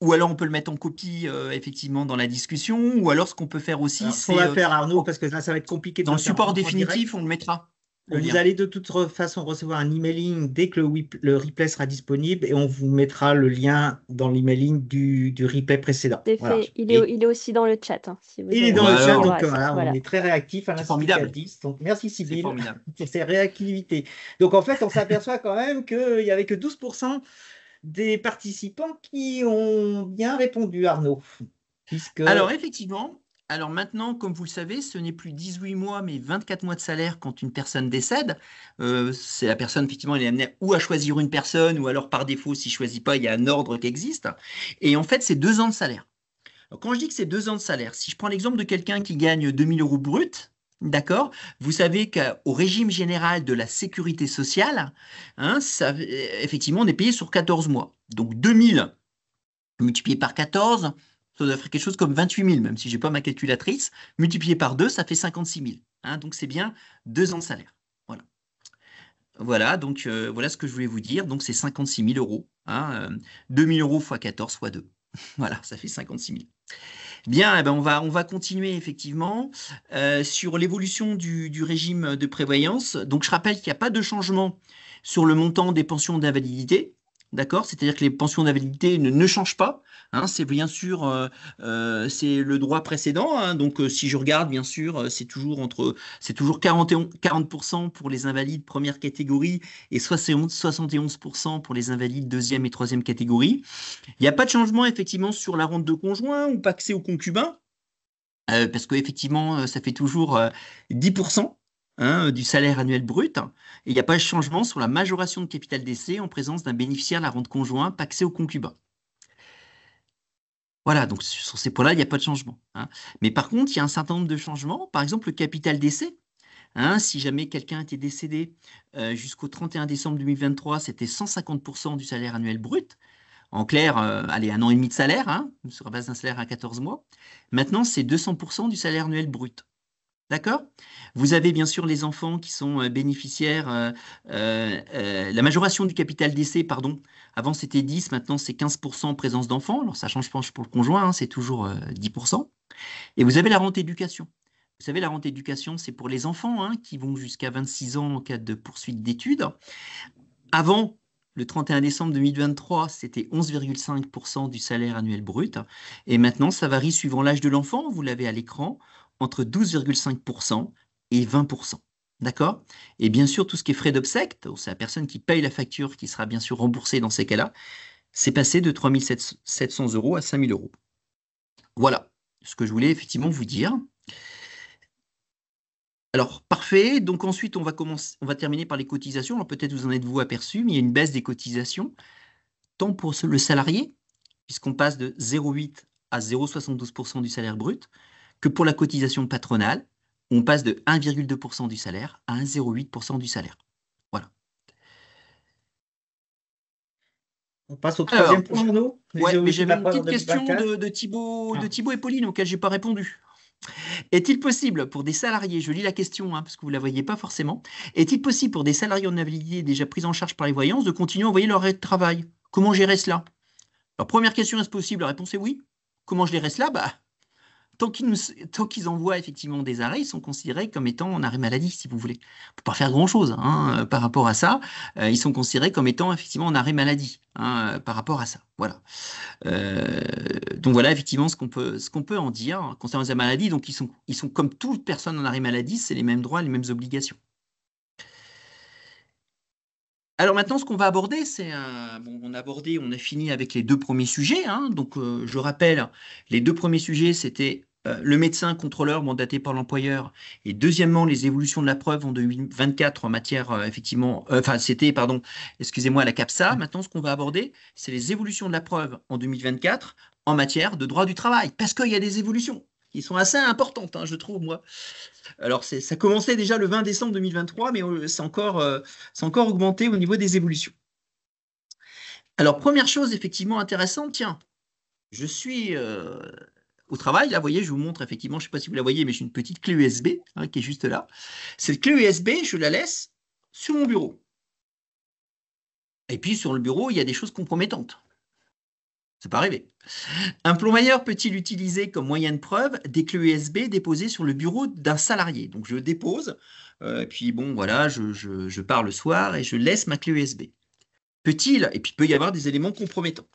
Ou alors on peut le mettre en copie effectivement dans la discussion, ou alors ce qu'on peut faire aussi, Alors, ce qu'on c'est va faire, Arnaud, parce que là, ça va être compliqué de dans le le faire support en direct. définitif, on le mettra. On Vous vient. allez de toute façon recevoir un emailing dès que le replay sera disponible et on vous mettra le lien dans l'emailing du replay précédent. C'est Voilà. fait. Et Il est aussi dans le chat, hein, si vous Il est avez dans le chat, besoin alors, donc d'accès. voilà, on Voilà. est très réactif à c'est l'Institut formidable. Caldis. Donc merci C'est Sybille formidable. pour ces réactivités. Donc en fait, on s'aperçoit quand même qu'il n'y avait que 12% des participants qui ont bien répondu, Arnaud, puisque Alors, effectivement, alors maintenant, comme vous le savez, ce n'est plus 18 mois, mais 24 mois de salaire quand une personne décède. C'est la personne, effectivement, elle est amenée ou à choisir une personne, ou alors par défaut, s'il ne choisit pas, il y a un ordre qui existe. Et en fait, c'est 2 ans de salaire. Alors, quand je dis que c'est 2 ans de salaire, si je prends l'exemple de quelqu'un qui gagne 2 000 € brut, d'accord, vous savez qu'au régime général de la sécurité sociale, hein, effectivement, on est payé sur 14 mois. Donc 2 000 multiplié par 14, ça doit faire quelque chose comme 28 000, même si je n'ai pas ma calculatrice. Multiplié par 2, ça fait 56 000. Hein, donc c'est bien 2 ans de salaire. Voilà. Voilà, donc voilà ce que je voulais vous dire. Donc c'est 56 000 euros. Hein, 2 000 € fois 14 fois 2. Voilà, ça fait 56 000. Bien, eh ben on va continuer effectivement sur l'évolution du régime de prévoyance. Donc, je rappelle qu'il n'y a pas de changement sur le montant des pensions d'invalidité. D'accord? C'est-à-dire que les pensions d'invalidité ne changent pas. Hein, c'est bien sûr c'est le droit précédent. Hein. Donc, si je regarde, bien sûr, c'est toujours 40% pour les invalides première catégorie et 71% pour les invalides deuxième et troisième catégorie. Il n'y a pas de changement effectivement sur la rente de conjoint ou pacsé au concubin, parce qu'effectivement, ça fait toujours 10% hein, du salaire annuel brut. Et il n'y a pas de changement sur la majoration de capital décès en présence d'un bénéficiaire de la rente conjoint pacsé au concubin. Voilà, donc sur ces points-là, il n'y a pas de changement. Hein. Mais par contre, il y a un certain nombre de changements. Par exemple, le capital décès. Hein, si jamais quelqu'un était décédé jusqu'au 31 décembre 2023, c'était 150% du salaire annuel brut. En clair, allez, 1 an et demi de salaire, hein, sur la base d'un salaire à 14 mois. Maintenant, c'est 200% du salaire annuel brut. D'accord? Vous avez bien sûr les enfants qui sont bénéficiaires. La majoration du capital d'essai, pardon, avant c'était 10, maintenant c'est 15% présence d'enfants. Alors ça change pas pour le conjoint, hein, c'est toujours 10%. Et vous avez la rente éducation. Vous savez, la rente éducation, c'est pour les enfants hein, qui vont jusqu'à 26 ans en cas de poursuite d'études. Avant, le 31 décembre 2023, c'était 11,5% du salaire annuel brut. Et maintenant, ça varie suivant l'âge de l'enfant, vous l'avez à l'écran, entre 12,5% et 20%. D'accord? Et bien sûr, tout ce qui est frais d'obsèques, c'est la personne qui paye la facture qui sera bien sûr remboursée dans ces cas-là, c'est passé de 3 700 euros à 5 000 euros. Voilà ce que je voulais effectivement vous dire. Alors, parfait. Donc ensuite, on va terminer par les cotisations. Alors peut-être vous en êtes-vous aperçu, mais il y a une baisse des cotisations, tant pour le salarié, puisqu'on passe de 0,8 à 0,72% du salaire brut, que pour la cotisation patronale, on passe de 1,2% du salaire à 1,08% du salaire. Voilà. On passe au Alors, troisième point, Arnaud. Les ouais, mais évolutions de j'avais la une preuve en petite question 2024. de Ah. Thibaut et Pauline auquel j'ai pas répondu. Est-il possible pour des salariés, je lis la question hein, parce que vous ne la voyez pas forcément, est-il possible pour des salariés en invalidité déjà pris en charge par les voyances de continuer à envoyer leur arrêt de travail? Comment gérer cela? Alors, première question, est-ce possible? La réponse est oui. Comment je gérer cela? Bah, tant qu'ils envoient effectivement des arrêts, ils sont considérés comme étant en arrêt maladie, si vous voulez. On ne peut pas faire grand-chose hein, par rapport à ça. Ils sont considérés comme étant effectivement en arrêt maladie hein, par rapport à ça. Voilà. Euh, donc voilà effectivement ce qu'on peut en dire concernant les maladies. Donc ils sont comme toute personne en arrêt maladie, c'est les mêmes droits, les mêmes obligations. Alors maintenant, ce qu'on va aborder, c'est bon, on a fini avec les deux premiers sujets. Hein. Donc je rappelle, les deux premiers sujets, c'était le médecin contrôleur mandaté par l'employeur et deuxièmement les évolutions de la preuve en 2024 en matière effectivement, enfin c'était pardon, excusez-moi la CAPSA. Maintenant, ce qu'on va aborder, c'est les évolutions de la preuve en 2024 en matière de droit du travail, parce qu'il y a des évolutions qui sont assez importantes, hein, je trouve moi. Alors, ça commençait déjà le 20 décembre 2023, mais c'est encore augmenté au niveau des évolutions. Alors, première chose effectivement intéressante, tiens, je suis au travail, là, vous voyez, je vous montre effectivement, je ne sais pas si vous la voyez, mais j'ai une petite clé USB hein, qui est juste là. Cette clé USB, je la laisse sur mon bureau. Et puis, sur le bureau, il y a des choses compromettantes. Ça peut arriver. Un plombier peut-il utiliser comme moyen de preuve des clés USB déposées sur le bureau d'un salarié? Donc je dépose, puis bon voilà, je pars le soir et je laisse ma clé USB. Peut-il, et puis il peut y avoir des éléments compromettants.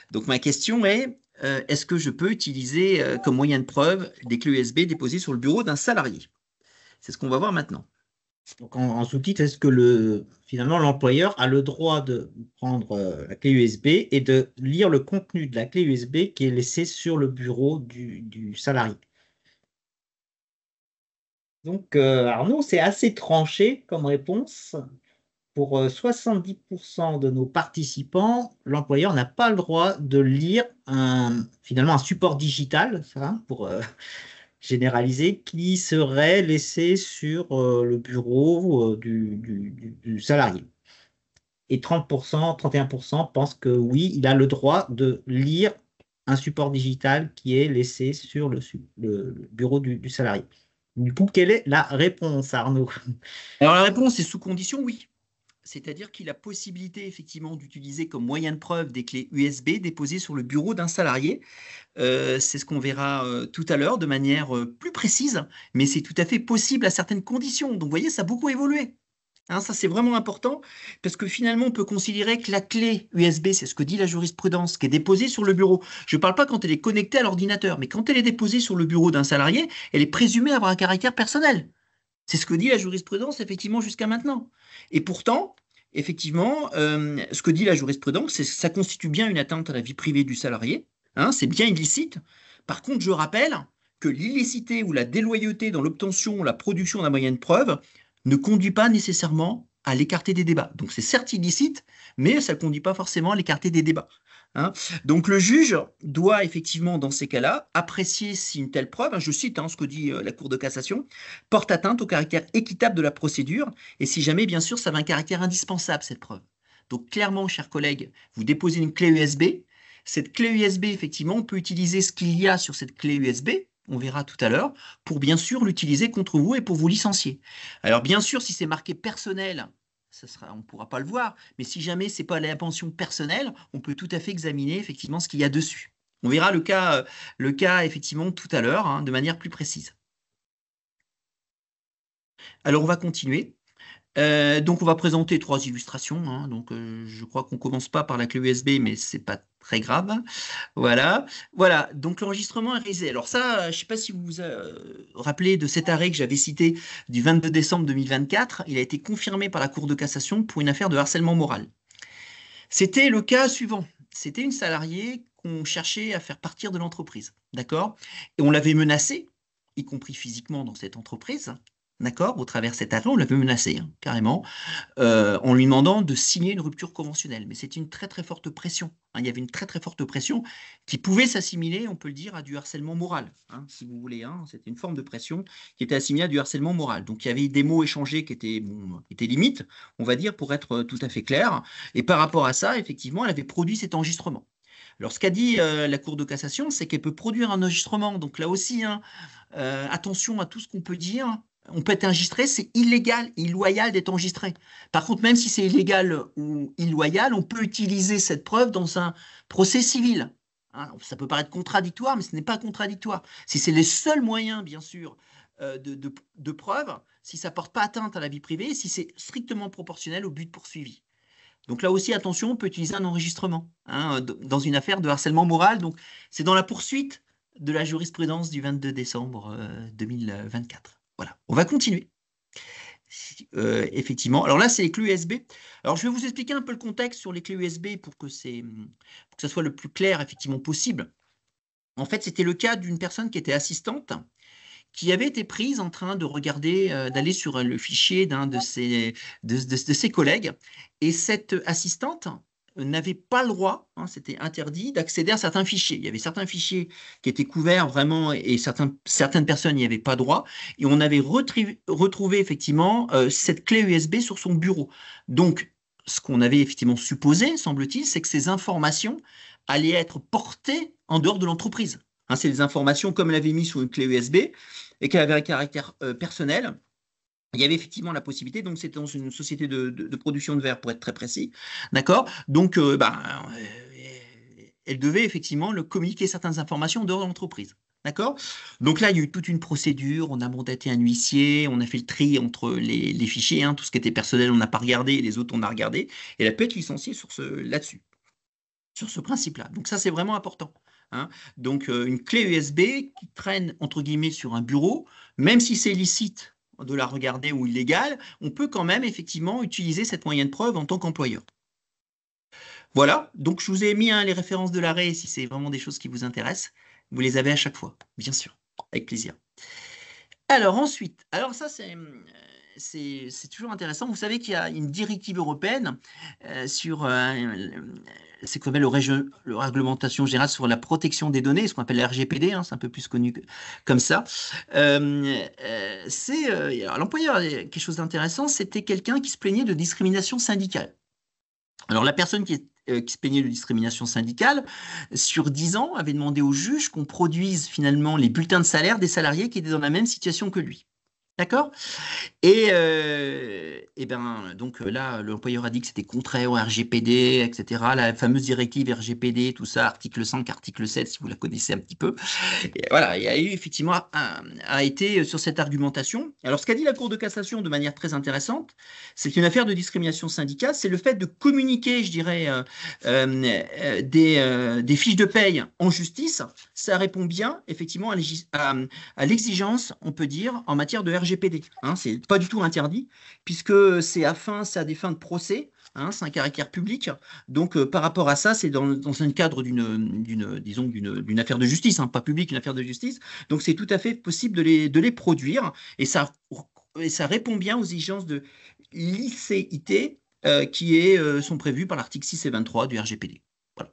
Donc ma question est, est-ce que je peux utiliser comme moyen de preuve des clés USB déposées sur le bureau d'un salarié? C'est ce qu'on va voir maintenant. Donc en sous-titre, est-ce que finalement l'employeur a le droit de prendre la clé USB et de lire le contenu de la clé USB qui est laissée sur le bureau du salarié? Donc Arnaud, c'est assez tranché comme réponse. Pour 70% de nos participants, l'employeur n'a pas le droit de lire finalement un support digital, ça, pour généraliser, qui serait laissé sur le bureau du salarié. Et 30%, 31% pensent que oui, il a le droit de lire un support digital qui est laissé sur le bureau du salarié. Du coup, quelle est la réponse, Arnaud? Alors la réponse est sous condition, oui. c'est-à-dire qu'il a possibilité effectivement d'utiliser comme moyen de preuve des clés USB déposées sur le bureau d'un salarié. C'est ce qu'on verra tout à l'heure de manière plus précise, mais c'est tout à fait possible à certaines conditions. Donc vous voyez, ça a beaucoup évolué. Hein, ça, c'est vraiment important parce que finalement, on peut considérer que la clé USB, c'est ce que dit la jurisprudence, qui est déposée sur le bureau. Je ne parle pas quand elle est connectée à l'ordinateur, mais quand elle est déposée sur le bureau d'un salarié, elle est présumée avoir un caractère personnel. C'est ce que dit la jurisprudence, effectivement, jusqu'à maintenant. Et pourtant, effectivement, ce que dit la jurisprudence, c'est que ça constitue bien une atteinte à la vie privée du salarié. Hein, c'est bien illicite. Par contre, je rappelle que l'illicité ou la déloyauté dans l'obtention ou la production d'un moyen de preuve ne conduit pas nécessairement à l'écarter des débats. Donc c'est certes illicite, mais ça ne conduit pas forcément à l'écarter des débats. Hein. Donc le juge doit effectivement, dans ces cas-là, apprécier si une telle preuve, hein, je cite ce que dit la Cour de cassation, porte atteinte au caractère équitable de la procédure, et si jamais, bien sûr, ça avait un caractère indispensable, cette preuve. Donc clairement, chers collègues, vous déposez une clé USB. Cette clé USB, effectivement, on peut utiliser ce qu'il y a sur cette clé USB, on verra tout à l'heure, pour bien sûr l'utiliser contre vous et pour vous licencier. Alors bien sûr, si c'est marqué personnel, on ne pourra pas le voir, mais si jamais ce n'est pas l'intention personnelle, on peut tout à fait examiner effectivement ce qu'il y a dessus. On verra le cas effectivement tout à l'heure, hein, de manière plus précise. Alors on va continuer. Donc on va présenter 3 illustrations. Hein. Donc je crois qu'on ne commence pas par la clé USB, mais ce n'est pas très grave. Voilà. Voilà. Donc l'enregistrement est réalisé. Alors ça, je ne sais pas si vous vous rappelez de cet arrêt que j'avais cité du 22 décembre 2024. Il a été confirmé par la Cour de cassation pour une affaire de harcèlement moral. C'était le cas suivant. C'était une salariée qu'on cherchait à faire partir de l'entreprise. D'accord ? Et on l'avait menacée, y compris physiquement dans cette entreprise. D'accord ? Au travers de cet arrêt, on l'avait menacée, hein, carrément, en lui demandant de signer une rupture conventionnelle. Mais c'était une très très forte pression. Hein, il y avait une très très forte pression qui pouvait s'assimiler, on peut le dire, à du harcèlement moral, hein, si vous voulez. Hein, c'était une forme de pression qui était assimilée à du harcèlement moral. Donc il y avait des mots échangés qui étaient limites, on va dire, pour être tout à fait clair. Et par rapport à ça, effectivement, elle avait produit cet enregistrement. Alors, ce qu'a dit la Cour de cassation, c'est qu'elle peut produire un enregistrement. Donc là aussi, hein, attention à tout ce qu'on peut dire. On peut être enregistré, c'est illégal, illoyal d'être enregistré. Par contre, même si c'est illégal ou illoyal, on peut utiliser cette preuve dans un procès civil. Hein, ça peut paraître contradictoire, mais ce n'est pas contradictoire. Si c'est les seuls moyens, bien sûr, de preuve, si ça ne porte pas atteinte à la vie privée, si c'est strictement proportionnel au but poursuivi. Donc là aussi, attention, on peut utiliser un enregistrement hein, dans une affaire de harcèlement moral. Donc c'est dans la poursuite de la jurisprudence du 22 décembre 2024. Voilà, on va continuer. Effectivement, alors là, c'est les clés USB. Alors je vais vous expliquer un peu le contexte sur les clés USB pour que ça soit le plus clair effectivement possible. En fait, c'était le cas d'une personne qui était assistante qui avait été prise en train de regarder, d'aller sur le fichier d'un de ses collègues. Et cette assistante n'avait pas le droit, hein, c'était interdit, d'accéder à certains fichiers. Il y avait certains fichiers qui étaient couverts vraiment et certaines personnes n'y avaient pas droit. Et on avait retrouvé effectivement cette clé USB sur son bureau. Donc, ce qu'on avait effectivement supposé, semble-t-il, c'est que ces informations allaient être portées en dehors de l'entreprise. Hein, c'est des informations comme elle avait mis sur une clé USB et qu'elle avait un caractère personnel. Il y avait effectivement la possibilité, donc c'était dans une société de production de verre pour être très précis, d'accord. Donc, elle devait effectivement communiquer certaines informations en dehors de l'entreprise, d'accord. Donc là, il y a eu toute une procédure, on a mandaté un huissier, on a fait le tri entre les fichiers, hein, tout ce qui était personnel, on n'a pas regardé, les autres on a regardé, et elle peut être licenciée là-dessus, sur ce principe-là. Donc ça, c'est vraiment important. Hein. Donc une clé USB qui traîne entre guillemets sur un bureau, même si c'est licite de la regarder ou illégal, on peut quand même effectivement utiliser cette moyen de preuve en tant qu'employeur. Voilà, donc je vous ai mis les références de l'arrêt si c'est vraiment des choses qui vous intéressent. Vous les avez à chaque fois, bien sûr, avec plaisir. Alors ensuite, alors ça c'est toujours intéressant. Vous savez qu'il y a une directive européenne sur c'est qu'on appelle le réglementation générale sur la protection des données, ce qu'on appelle la RGPD, hein, c'est un peu plus connu comme ça. L'employeur, quelque chose d'intéressant, c'était quelqu'un qui se plaignait de discrimination syndicale. Alors la personne qui se plaignait de discrimination syndicale, sur 10 ans, avait demandé au juge qu'on produise finalement les bulletins de salaire des salariés qui étaient dans la même situation que lui. D'accord? Et ben, donc là, l'employeur a dit que c'était contraire au RGPD, etc. La fameuse directive RGPD, tout ça, article 5, article 7, si vous la connaissez un petit peu. Et voilà, il y a eu effectivement a été sur cette argumentation. Alors, ce qu'a dit la Cour de cassation de manière très intéressante, c'est une affaire de discrimination syndicale, c'est le fait de communiquer, je dirais, des fiches de paye en justice. Ça répond bien, effectivement, à l'exigence, on peut dire, en matière de RGPD. Hein, c'est pas du tout interdit, puisque c'est à des fins de procès. Hein, c'est un caractère public. Donc, par rapport à ça, c'est dans un cadre disons, d'une affaire de justice, hein, pas publique, une affaire de justice. Donc, c'est tout à fait possible de les produire. Et ça répond bien aux exigences de licéité sont prévues par l'article 6 et 23 du RGPD. Voilà.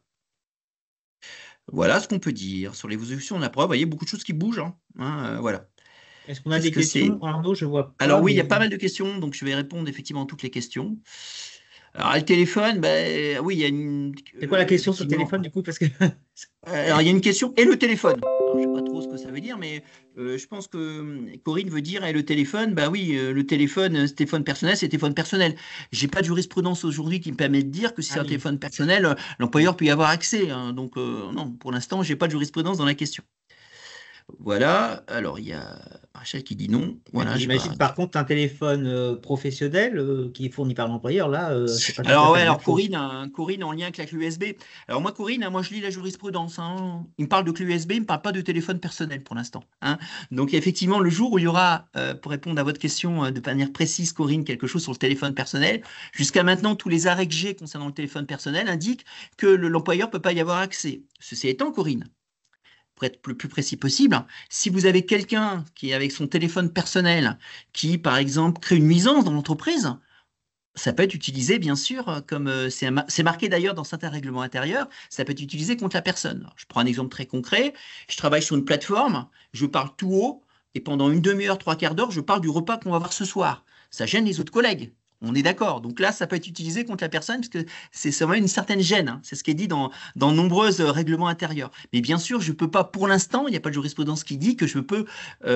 Voilà ce qu'on peut dire sur l'évolution de la preuve. Vous voyez, beaucoup de choses qui bougent. Voilà. Est-ce qu'on a Qu'est-ce des que c'est? questions, Arnaud? Je vois Alors pas, oui, il y mais a pas mal de questions, donc je vais répondre effectivement à toutes les questions. Alors le téléphone, ben, oui, il y a c'est quoi la question sur le effectivement. téléphone du coup? Parce que Alors il y a une question et le téléphone. Alors, je sais pas trop ce que ça veut dire, mais je pense que Corinne veut dire et le téléphone. Ben oui, le téléphone, téléphone personnel, c'est téléphone personnel. J'ai pas de jurisprudence aujourd'hui qui me permet de dire que si c'est ah un oui. téléphone personnel, l'employeur peut y avoir accès. Hein. Donc non, pour l'instant, j'ai pas de jurisprudence dans la question. Voilà. Alors il y a Rachel qui dit non. Voilà, j'ai pas. J'imagine par contre un téléphone professionnel qui est fourni par l'employeur, là, c'est pas tout à Alors fait ouais, la même alors chose. Corinne en lien avec la clé USB. Alors moi Corinne, hein, moi je lis la jurisprudence. Hein. Il me parle de clé USB, il me parle pas de téléphone personnel pour l'instant. Hein. Donc effectivement, le jour où il y aura, pour répondre à votre question de manière précise, Corinne, quelque chose sur le téléphone personnel, jusqu'à maintenant tous les arrêts que j'ai concernant le téléphone personnel indiquent que l'employeur peut pas y avoir accès. Ceci étant, Corinne, pour être le plus précis possible, si vous avez quelqu'un qui est avec son téléphone personnel, qui par exemple crée une nuisance dans l'entreprise, ça peut être utilisé, bien sûr, comme c'est marqué d'ailleurs dans certains règlements intérieurs, ça peut être utilisé contre la personne. Alors, je prends un exemple très concret. Je travaille sur une plateforme, je parle tout haut, et pendant une demi-heure, trois quarts d'heure, je parle du repas qu'on va avoir ce soir. Ça gêne les autres collègues. On est d'accord. Donc là, ça peut être utilisé contre la personne, parce que c'est vraiment une certaine gêne. Hein. C'est ce qui est dit dans nombreux règlements intérieurs. Mais bien sûr, je ne peux pas, pour l'instant, il n'y a pas de jurisprudence qui dit que je peux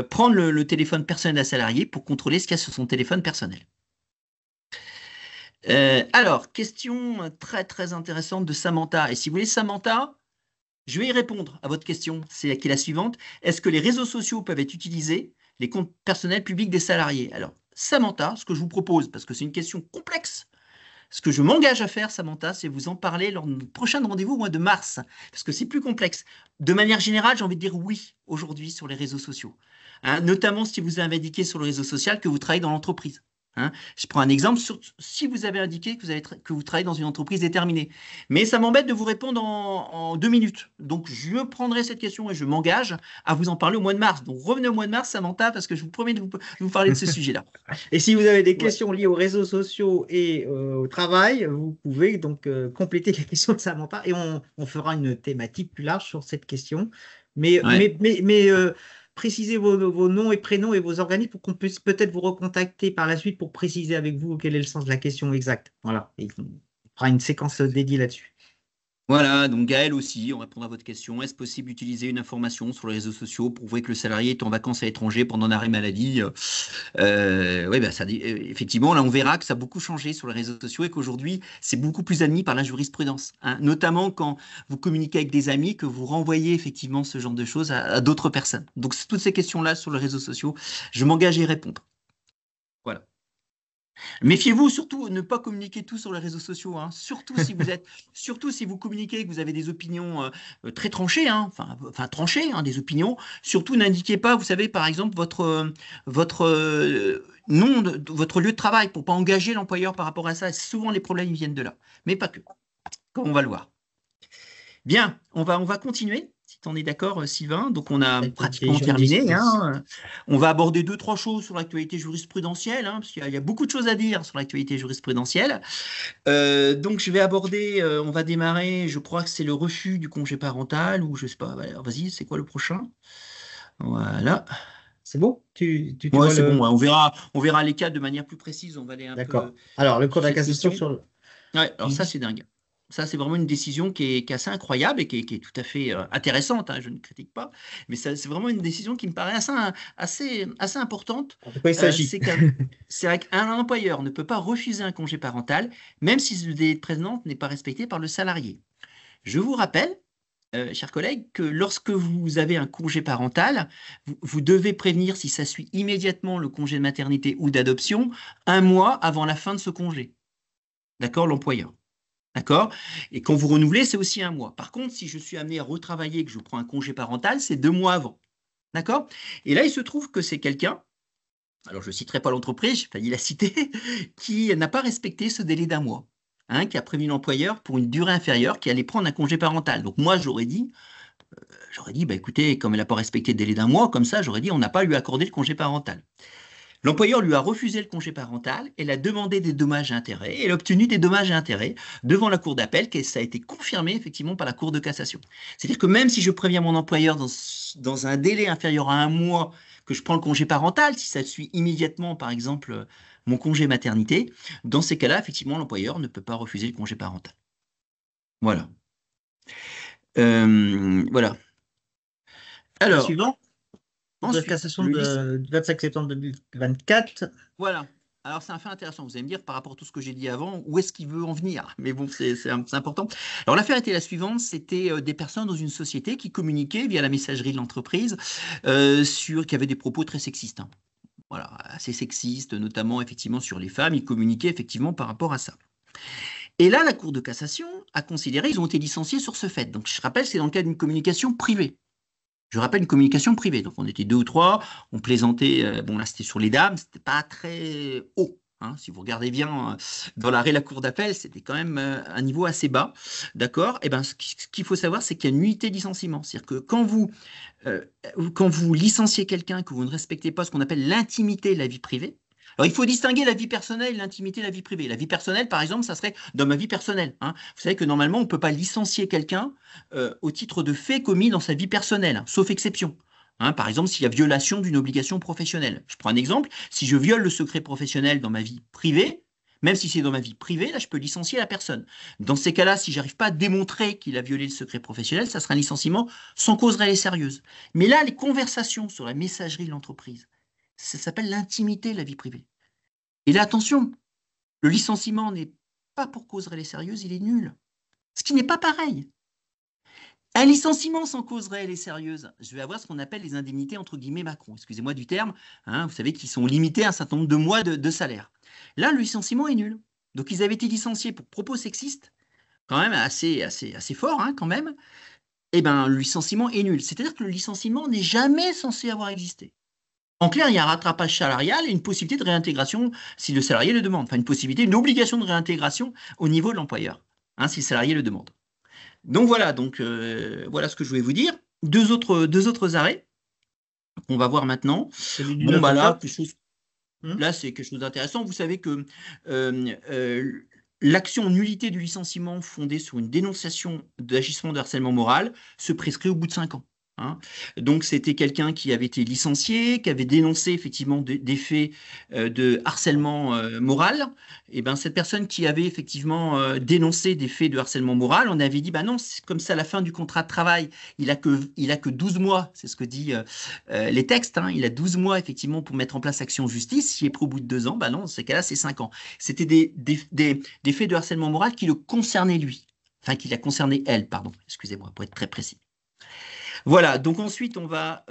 prendre le téléphone personnel d'un salarié pour contrôler ce qu'il y a sur son téléphone personnel. Alors, question très très intéressante de Samantha. Et si vous voulez, Samantha, je vais y répondre à votre question. C'est qui est la suivante. Est-ce que les réseaux sociaux peuvent être utilisés, les comptes personnels publics des salariés? Alors, Samantha, ce que je vous propose, parce que c'est une question complexe, ce que je m'engage à faire, Samantha, c'est vous en parler lors de notre prochain rendez-vous au mois de mars, parce que c'est plus complexe. De manière générale, j'ai envie de dire oui aujourd'hui sur les réseaux sociaux. Hein, notamment si vous avez indiqué sur le réseau social que vous travaillez dans l'entreprise. Hein, je prends un exemple si vous avez indiqué que vous travaillez dans une entreprise déterminée. Mais ça m'embête de vous répondre en 2 minutes. Donc, je prendrai cette question et je m'engage à vous en parler au mois de mars. Donc, revenez au mois de mars, Samantha, parce que je vous promets de vous parler de ce sujet-là. Et si vous avez des Ouais. questions liées aux réseaux sociaux et au travail, vous pouvez donc compléter les questions de Samantha et on fera une thématique plus large sur cette question. Mais, Ouais. mais, mais, mais euh, précisez vos noms et prénoms et vos organismes pour qu'on puisse peut-être vous recontacter par la suite pour préciser avec vous quel est le sens de la question exacte. Voilà. Et on fera une séquence dédiée là-dessus. Voilà, donc Gaël aussi, on répond à votre question. Est-ce possible d'utiliser une information sur les réseaux sociaux pour prouver que le salarié est en vacances à l'étranger pendant un arrêt maladie? Oui, bah, effectivement, là, on verra que ça a beaucoup changé sur les réseaux sociaux et qu'aujourd'hui, c'est beaucoup plus admis par la jurisprudence. Hein, notamment quand vous communiquez avec des amis, que vous renvoyez effectivement ce genre de choses à d'autres personnes. Donc, toutes ces questions-là sur les réseaux sociaux, je m'engage à y répondre. Voilà. Méfiez-vous surtout, ne pas communiquer tout sur les réseaux sociaux. Hein. Surtout si vous communiquez, que vous avez des opinions très tranchées, hein, enfin tranchées, hein, des opinions. Surtout, n'indiquez pas, vous savez, par exemple, votre nom, votre lieu de travail pour pas engager l'employeur par rapport à ça. Souvent, les problèmes ils viennent de là, mais pas que. Comme on va le voir. Bien, on va continuer, si tu en es d'accord, Sylvain. Donc, on a Écoutez, pratiquement je me terminé. dispose. Hein. On va aborder deux, trois choses sur l'actualité jurisprudentielle, hein, parce qu'il y a beaucoup de choses à dire sur l'actualité jurisprudentielle. Donc, je vais aborder, on va démarrer, je crois que c'est le refus du congé parental, ou je sais pas, vas-y, c'est quoi le prochain? Voilà. C'est bon? Tu Ouais, vois c'est bon, le. ouais, on verra les cas de manière plus précise. On va aller un peu D'accord. Alors, le cours sur de la cette cassation question. sur le. Ouais, alors ça, c'est dingue. Ça, c'est vraiment une décision qui est assez incroyable et qui est tout à fait intéressante, hein, je ne critique pas, mais c'est vraiment une décision qui me paraît assez importante. De quoi il s'agit? C'est vrai qu'un employeur ne peut pas refuser un congé parental, même si le délai de présence n'est pas respecté par le salarié. Je vous rappelle, chers collègues, que lorsque vous avez un congé parental, vous devez prévenir si ça suit immédiatement le congé de maternité ou d'adoption, un mois avant la fin de ce congé. D'accord, l'employeur. D'accord? Et quand vous renouvelez, c'est aussi un mois. Par contre, si je suis amené à retravailler, que je prends un congé parental, c'est 2 mois avant. D'accord? Et là, il se trouve que c'est quelqu'un, alors je ne citerai pas l'entreprise, j'ai failli la citer, qui n'a pas respecté ce délai d'un mois, hein, qui a prévenu l'employeur pour une durée inférieure, qui allait prendre un congé parental. Donc moi, j'aurais dit, bah, écoutez, comme elle n'a pas respecté le délai d'un mois, comme ça, j'aurais dit, on n'a pas lui accordé le congé parental. L'employeur lui a refusé le congé parental, elle a demandé des dommages et intérêts, et elle a obtenu des dommages et intérêts devant la Cour d'appel, et ça a été confirmé effectivement par la Cour de cassation. C'est-à-dire que même si je préviens mon employeur dans un délai inférieur à un mois que je prends le congé parental, si ça suit immédiatement par exemple mon congé maternité, dans ces cas-là, effectivement, l'employeur ne peut pas refuser le congé parental. Voilà. Voilà. Le Alors, suivant, de ensuite, cassation du 25 septembre 2024. voilà. Alors, c'est un fait intéressant. Vous allez me dire, par rapport à tout ce que j'ai dit avant, où est-ce qu'il veut en venir? Mais bon, c'est important. Alors, l'affaire était la suivante. C'était des personnes dans une société qui communiquaient via la messagerie de l'entreprise qui avaient des propos très sexistes, hein. Voilà, assez sexistes, notamment effectivement sur les femmes. Ils communiquaient effectivement par rapport à ça. Et là, la Cour de cassation a considéré, ils ont été licenciés sur ce fait. Donc, je rappelle, c'est dans le cadre d'une communication privée. Je rappelle une communication privée. Donc, on était 2 ou 3, on plaisantait. Bon, là, c'était sur les dames, c'était pas très haut, hein. Si vous regardez bien dans l'arrêt de la Cour d'appel, c'était quand même un niveau assez bas. D'accord? Et ben, ce qu'il faut savoir, c'est qu'il y a une nullité de licenciement. C'est-à-dire que quand vous licenciez quelqu'un, que vous ne respectez pas ce qu'on appelle l'intimité de la vie privée, alors il faut distinguer la vie personnelle et l'intimité de la vie privée. La vie personnelle, par exemple, ça serait dans ma vie personnelle, hein. Vous savez que normalement, on ne peut pas licencier quelqu'un au titre de faits commis dans sa vie personnelle, hein, sauf exception. Hein, par exemple, s'il y a violation d'une obligation professionnelle. Je prends un exemple. Si je viole le secret professionnel dans ma vie privée, même si c'est dans ma vie privée, là, je peux licencier la personne. Dans ces cas-là, si j'arrive pas à démontrer qu'il a violé le secret professionnel, ça sera un licenciement sans cause réelle et sérieuse. Mais là, les conversations sur la messagerie de l'entreprise, ça s'appelle l'intimité de la vie privée. Et là, attention, le licenciement n'est pas pour cause réelle et sérieuse, il est nul. Ce qui n'est pas pareil. Un licenciement sans cause réelle et sérieuse, je vais avoir ce qu'on appelle les indemnités entre guillemets Macron, excusez-moi du terme, hein, vous savez, qui sont limitées à un certain nombre de mois de salaire. Là, le licenciement est nul. Donc, ils avaient été licenciés pour propos sexistes, quand même assez fort, hein, quand même. Eh bien, le licenciement est nul. C'est-à-dire que le licenciement n'est jamais censé avoir existé. En clair, il y a un rattrapage salarial et une possibilité de réintégration si le salarié le demande. Enfin, une possibilité, une obligation de réintégration au niveau de l'employeur, hein, si le salarié le demande. Donc voilà, voilà ce que je voulais vous dire. Deux autres arrêts qu'on va voir maintenant. Celui du Bon, 9 bah là, octobre. là c'est quelque chose d'intéressant. Vous savez que l'action en nullité du licenciement fondée sur une dénonciation d'agissement de harcèlement moral se prescrit au bout de 5 ans. Hein. Donc, c'était quelqu'un qui avait été licencié, qui avait dénoncé effectivement des faits de harcèlement moral. Et ben, cette personne qui avait effectivement dénoncé des faits de harcèlement moral, on avait dit, bah non, c'est comme ça, à la fin du contrat de travail, il a que 12 mois, c'est ce que dit les textes, hein, il a 12 mois effectivement pour mettre en place action justice. S'il est pris au bout de 2 ans, bah non, dans ces cas-là, c'est 5 ans. C'était des faits de harcèlement moral qui le concernaient lui. Enfin, qui la concernait elle, pardon, excusez-moi, pour être très précis. Voilà, donc ensuite on va.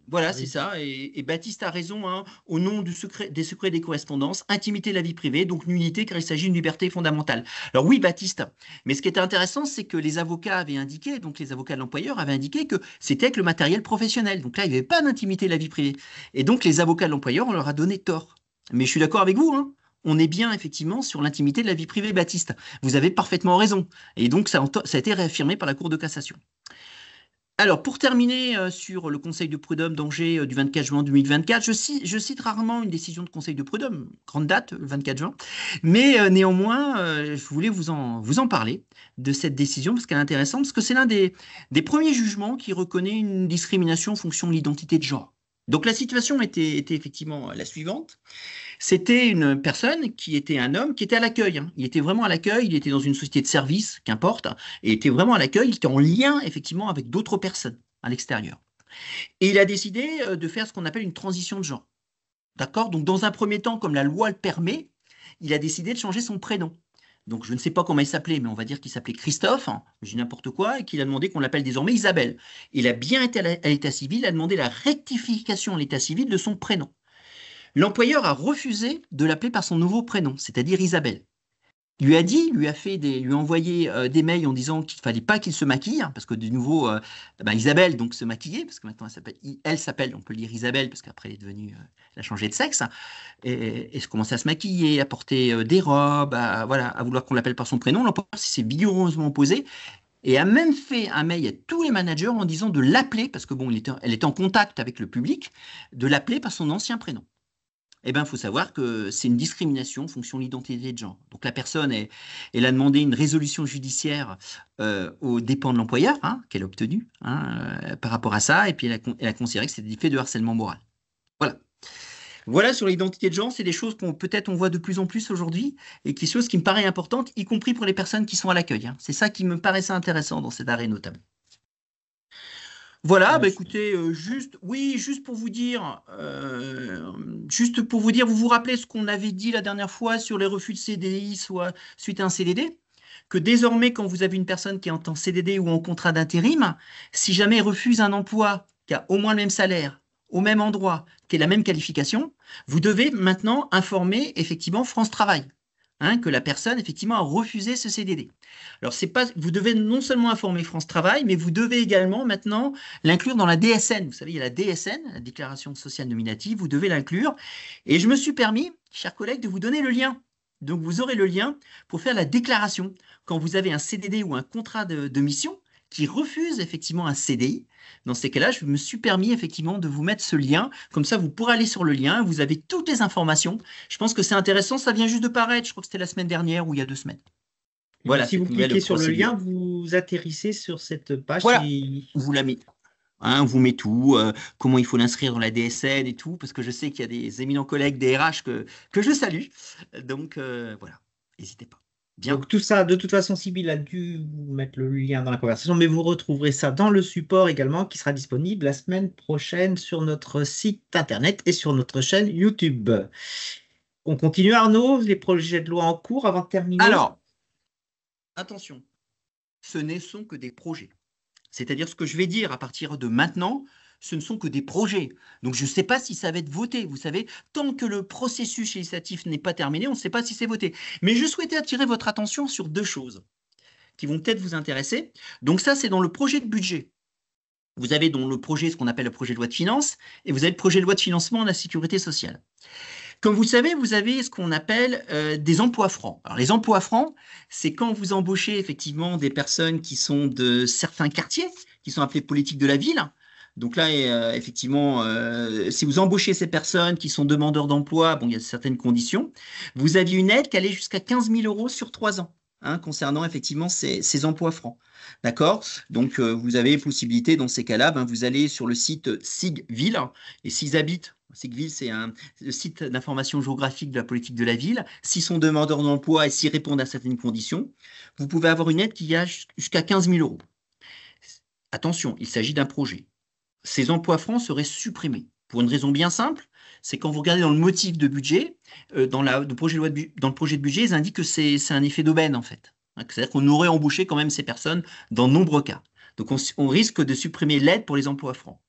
Voilà, c'est Oui. ça. Et Baptiste a raison, hein, au nom des secrets des correspondances, intimité de la vie privée, donc nullité car il s'agit d'une liberté fondamentale. Alors oui, Baptiste, mais ce qui était intéressant, c'est que les avocats avaient indiqué, donc les avocats de l'employeur avaient indiqué que c'était avec le matériel professionnel. Donc là, il n'y avait pas d'intimité de la vie privée. Et donc les avocats de l'employeur, on leur a donné tort. Mais je suis d'accord avec vous, hein. On est bien effectivement sur l'intimité de la vie privée, Baptiste. Vous avez parfaitement raison. Et donc ça a été réaffirmé par la Cour de cassation. Alors, pour terminer sur le Conseil de prud'homme d'Angers du 24 juin 2024, je cite rarement une décision de Conseil de prud'homme, grande date, le 24 juin, mais néanmoins, je voulais vous en parler de cette décision parce qu'elle est intéressante, parce que c'est l'un des premiers jugements qui reconnaît une discrimination en fonction de l'identité de genre. Donc la situation était effectivement la suivante. C'était une personne qui était un homme qui était à l'accueil, hein. Il était vraiment à l'accueil, il était dans une société de service, qu'importe, et était vraiment à l'accueil, il était en lien effectivement avec d'autres personnes à l'extérieur. Et il a décidé de faire ce qu'on appelle une transition de genre. D'accord? Donc dans un premier temps, comme la loi le permet, il a décidé de changer son prénom. Donc je ne sais pas comment il s'appelait, mais on va dire qu'il s'appelait Christophe, hein, je dis n'importe quoi, et qu'il a demandé qu'on l'appelle désormais Isabelle. Il a bien été à l'état civil, il a demandé la rectification à l'état civil de son prénom. L'employeur a refusé de l'appeler par son nouveau prénom, c'est-à-dire Isabelle. Il lui a dit, lui a envoyé des mails en disant qu'il fallait pas qu'il se maquille, hein, parce que de nouveau, Isabelle donc se maquillait, parce que maintenant elle s'appelle, on peut le dire Isabelle, parce qu'après elle est devenue, elle a changé de sexe, hein, et se commençait à se maquiller, à porter des robes, voilà, à vouloir qu'on l'appelle par son prénom. L'employeur s'est vigoureusement opposé et a même fait un mail à tous les managers en disant de l'appeler, parce que bon, elle était en contact avec le public, de l'appeler par son ancien prénom. Eh bien, il faut savoir que c'est une discrimination en fonction de l'identité de genre. Donc la personne, elle a demandé une résolution judiciaire aux dépens de l'employeur, hein, qu'elle a obtenue, hein, par rapport à ça, et puis elle a considéré que c'était des faits de harcèlement moral. Voilà. Voilà sur l'identité de genre, c'est des choses qu'on peut-être on voit de plus en plus aujourd'hui, et qui sont choses qui me paraissent importantes, y compris pour les personnes qui sont à l'accueil, hein. C'est ça qui me paraissait intéressant dans cet arrêt notamment. Voilà, bah écoutez, juste pour vous dire, vous vous rappelez ce qu'on avait dit la dernière fois sur les refus de CDI suite à un CDD, que désormais, quand vous avez une personne qui est en CDD ou en contrat d'intérim, si jamais elle refuse un emploi qui a au moins le même salaire, au même endroit, qui est la même qualification, vous devez maintenant informer effectivement France Travail, hein, que la personne effectivement a refusé ce CDD. Alors, c'est pas, vous devez non seulement informer France Travail, mais vous devez également maintenant l'inclure dans la DSN. Vous savez, il y a la DSN, la déclaration sociale nominative, vous devez l'inclure. Et je me suis permis, chers collègues, de vous donner le lien. Donc, vous aurez le lien pour faire la déclaration. Quand vous avez un CDD ou un contrat de mission qui refuse effectivement un CDI, dans ces cas-là, je me suis permis effectivement de vous mettre ce lien. Comme ça, vous pourrez aller sur le lien, vous avez toutes les informations. Je pense que c'est intéressant, ça vient juste de paraître. Je crois que c'était la semaine dernière ou il y a 2 semaines. Voilà, Si vous cette nouvelle cliquez sur le procédure. lien, vous atterrissez sur cette page Voilà, qui... on vous la met. Hein, on vous met tout, comment il faut l'inscrire dans la DSN et tout, parce que je sais qu'il y a des éminents collègues des RH que je salue. Donc voilà, n'hésitez pas. Bien. Donc tout ça, de toute façon, Sybille a dû vous mettre le lien dans la conversation, mais vous retrouverez ça dans le support également qui sera disponible la semaine prochaine sur notre site internet et sur notre chaîne YouTube. On continue Arnaud, les projets de loi en cours avant de terminer. Alors, attention, ce ne sont que des projets. C'est-à-dire ce que je vais dire à partir de maintenant, ce ne sont que des projets. Donc je ne sais pas si ça va être voté. Vous savez, tant que le processus législatif n'est pas terminé, on ne sait pas si c'est voté. Mais je souhaitais attirer votre attention sur 2 choses qui vont peut-être vous intéresser. Donc ça, c'est dans le projet de budget. Vous avez dans le projet ce qu'on appelle le projet de loi de finances et vous avez le projet de loi de financement de la sécurité sociale. Comme vous savez, vous avez ce qu'on appelle des emplois francs. Alors les emplois francs, c'est quand vous embauchez effectivement des personnes qui sont de certains quartiers, qui sont appelés politiques de la ville. Donc là, effectivement, si vous embauchez ces personnes qui sont demandeurs d'emploi, bon, il y a certaines conditions, vous aviez une aide qui allait jusqu'à 15 000 euros sur 3 ans. Hein, concernant effectivement ces emplois francs. D'accord? Donc, vous avez possibilité, dans ces cas-là, vous allez sur le site SIGVille, et s'ils habitent, SIGVille, c'est le site d'information géographique de la politique de la ville, s'ils sont demandeurs d'emploi et s'ils répondent à certaines conditions, vous pouvez avoir une aide qui a jusqu'à 15 000 euros. Attention, il s'agit d'un projet. Ces emplois francs seraient supprimés, pour une raison bien simple, c'est quand vous regardez dans le motif de budget, dans le projet de budget, ils indiquent que c'est un effet d'aubaine, en fait. C'est-à-dire qu'on aurait embauché quand même ces personnes dans de nombreux cas. Donc on risque de supprimer l'aide pour les emplois francs.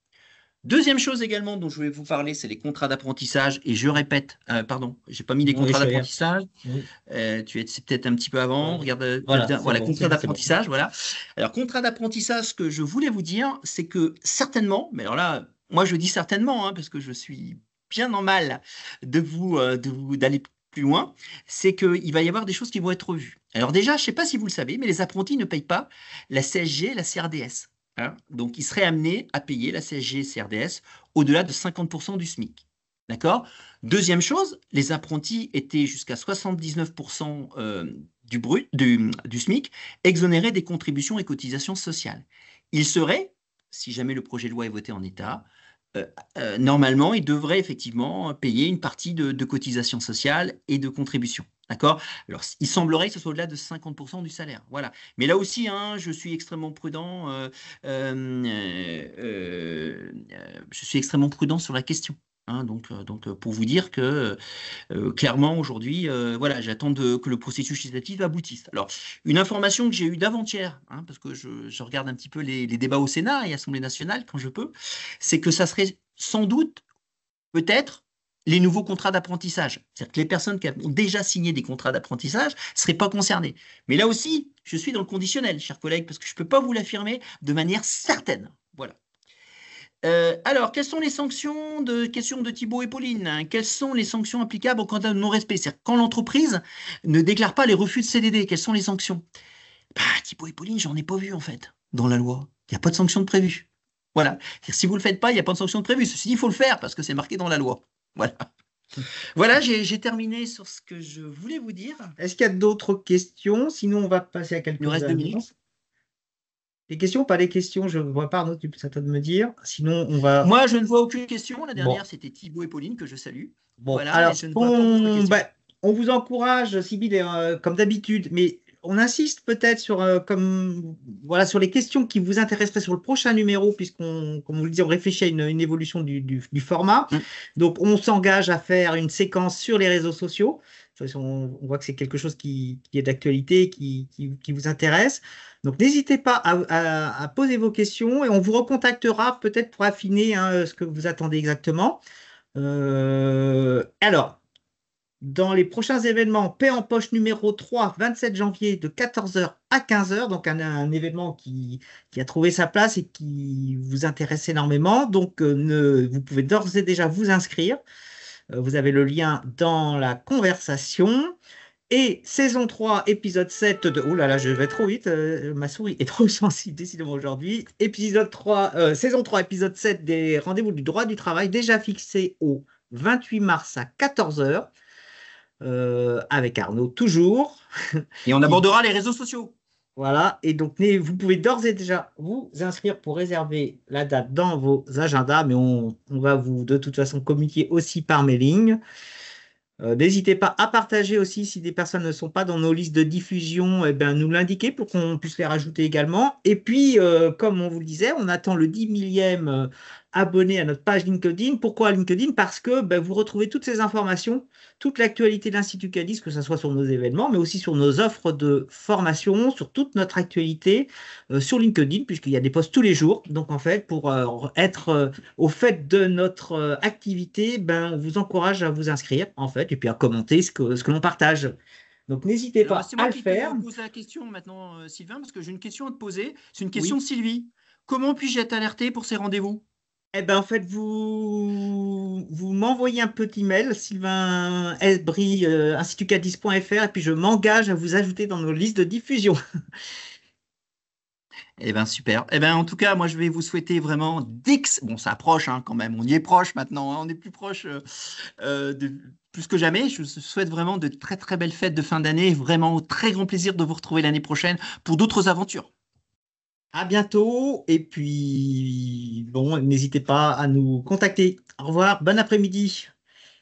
Deuxième chose également dont je voulais vous parler, c'est les contrats d'apprentissage. Et je répète, pardon, j'ai pas mis les Oui, contrats d'apprentissage. oui. C'est peut-être un petit peu avant. Regarde, Voilà, voilà, bon, contrat c'est bon. d'apprentissage, voilà. Alors, contrat d'apprentissage, ce que je voulais vous dire, c'est que certainement, mais alors là, moi je dis certainement, hein, parce que je suis bien en mal d'aller plus loin, c'est qu'il va y avoir des choses qui vont être revues. Alors déjà, je ne sais pas si vous le savez, mais les apprentis ne payent pas la CSG et la CRDS. Hein. Donc, ils seraient amenés à payer la CSG et CRDS au-delà de 50% du SMIC. D'accord? Deuxième chose, les apprentis étaient jusqu'à 79% du SMIC exonérés des contributions et cotisations sociales. Ils seraient, si jamais le projet de loi est voté en état, normalement, ils devraient effectivement payer une partie de cotisation sociale et de contribution. D'accord? Alors, il semblerait que ce soit au-delà de 50% du salaire. Voilà. Mais là aussi, hein, je suis extrêmement prudent. Je suis extrêmement prudent sur la question. Hein, donc, pour vous dire que clairement, aujourd'hui, voilà, j'attends que le processus législatif aboutisse. Alors, une information que j'ai eue d'avant-hier, hein, parce que je regarde un petit peu les débats au Sénat et à l'Assemblée nationale quand je peux, c'est que ça serait sans doute, peut-être, les nouveaux contrats d'apprentissage. C'est-à-dire que les personnes qui ont déjà signé des contrats d'apprentissage ne seraient pas concernées. Mais là aussi, je suis dans le conditionnel, chers collègues, parce que je ne peux pas vous l'affirmer de manière certaine. Voilà. Alors, quelles sont les sanctions de question de Thibault et Pauline, hein? Quelles sont les sanctions applicables en cas de non-respect? C'est-à-dire quand l'entreprise ne déclare pas les refus de CDD, quelles sont les sanctions? Bah, Thibault et Pauline, j'en ai pas vu en fait dans la loi. Il n'y a pas de sanction de prévue. Voilà. Si vous ne le faites pas, il n'y a pas de sanction de prévue. Ceci dit, il faut le faire parce que c'est marqué dans la loi. Voilà. Voilà, j'ai terminé sur ce que je voulais vous dire. Est-ce qu'il y a d'autres questions? Sinon, on va passer à Il nous quelques reste 2 annonces. minutes. Des questions, pas des questions, je ne vois pas, Arnaud, c'est à toi de me dire. Sinon, on va. Moi, je ne vois aucune question. La Bon, dernière, c'était Thibault et Pauline que je salue. bon. Voilà, et Alors, je ne vois pas d'autres questions. on vous encourage, Sybille, comme d'habitude, mais on insiste peut-être sur, voilà, sur les questions qui vous intéresseraient sur le prochain numéro, puisqu'on, comme vous le disiez, on réfléchit à une évolution du format. Donc, on s'engage à faire une séquence sur les réseaux sociaux. De toute façon, on voit que c'est quelque chose qui est d'actualité, qui vous intéresse. Donc, n'hésitez pas à poser vos questions et on vous recontactera peut-être pour affiner, hein, ce que vous attendez exactement. Alors, dans les prochains événements, Paix en poche numéro 3, 27 janvier de 14h à 15h, donc un événement qui a trouvé sa place et qui vous intéresse énormément. Donc, vous pouvez d'ores et déjà vous inscrire. Vous avez le lien dans la conversation. Et saison 3, épisode 7 de... Ouh là là, je vais trop vite, ma souris est trop sensible décidément aujourd'hui. Épisode 3, saison 3, épisode 7 des rendez-vous du droit du travail, déjà fixé au 28 mars à 14h, avec Arnaud toujours. Et on abordera les réseaux sociaux. Voilà, et donc vous pouvez d'ores et déjà vous inscrire pour réserver la date dans vos agendas, mais on va vous de toute façon communiquer aussi par mailing. N'hésitez pas à partager aussi si des personnes ne sont pas dans nos listes de diffusion, eh ben, nous l'indiquer pour qu'on puisse les rajouter également. Et puis, comme on vous le disait, on attend le 10 millième abonné à notre page LinkedIn. Pourquoi LinkedIn? Parce que ben, vous retrouvez toutes ces informations, toute l'actualité de l'Institut Cadiz, que ce soit sur nos événements, mais aussi sur nos offres de formation, sur toute notre actualité sur LinkedIn, puisqu'il y a des posts tous les jours. Donc, en fait, pour être au fait de notre activité, ben, on vous encourage à vous inscrire, en fait, et puis à commenter ce que l'on partage. Donc, n'hésitez Alors, pas c'est à moi le qui faire. te pose la question maintenant, Sylvain, parce que j'ai une question à te poser. C'est une question Oui. de Sylvie. Comment puis-je être alerté pour ces rendez-vous? Eh ben, en fait, vous m'envoyez un petit mail, Sylvain Esbry, institutcadis.fr, et puis je m'engage à vous ajouter dans nos listes de diffusion. Eh bien, super. Eh bien, en tout cas, moi, je vais vous souhaiter vraiment Bon, ça approche hein, quand même. On y est proche maintenant. Hein, on est plus proche plus que jamais. Je vous souhaite vraiment de très, très belles fêtes de fin d'année. Vraiment, au très grand plaisir de vous retrouver l'année prochaine pour d'autres aventures. À bientôt, et puis, bon, n'hésitez pas à nous contacter. Au revoir, bon après-midi.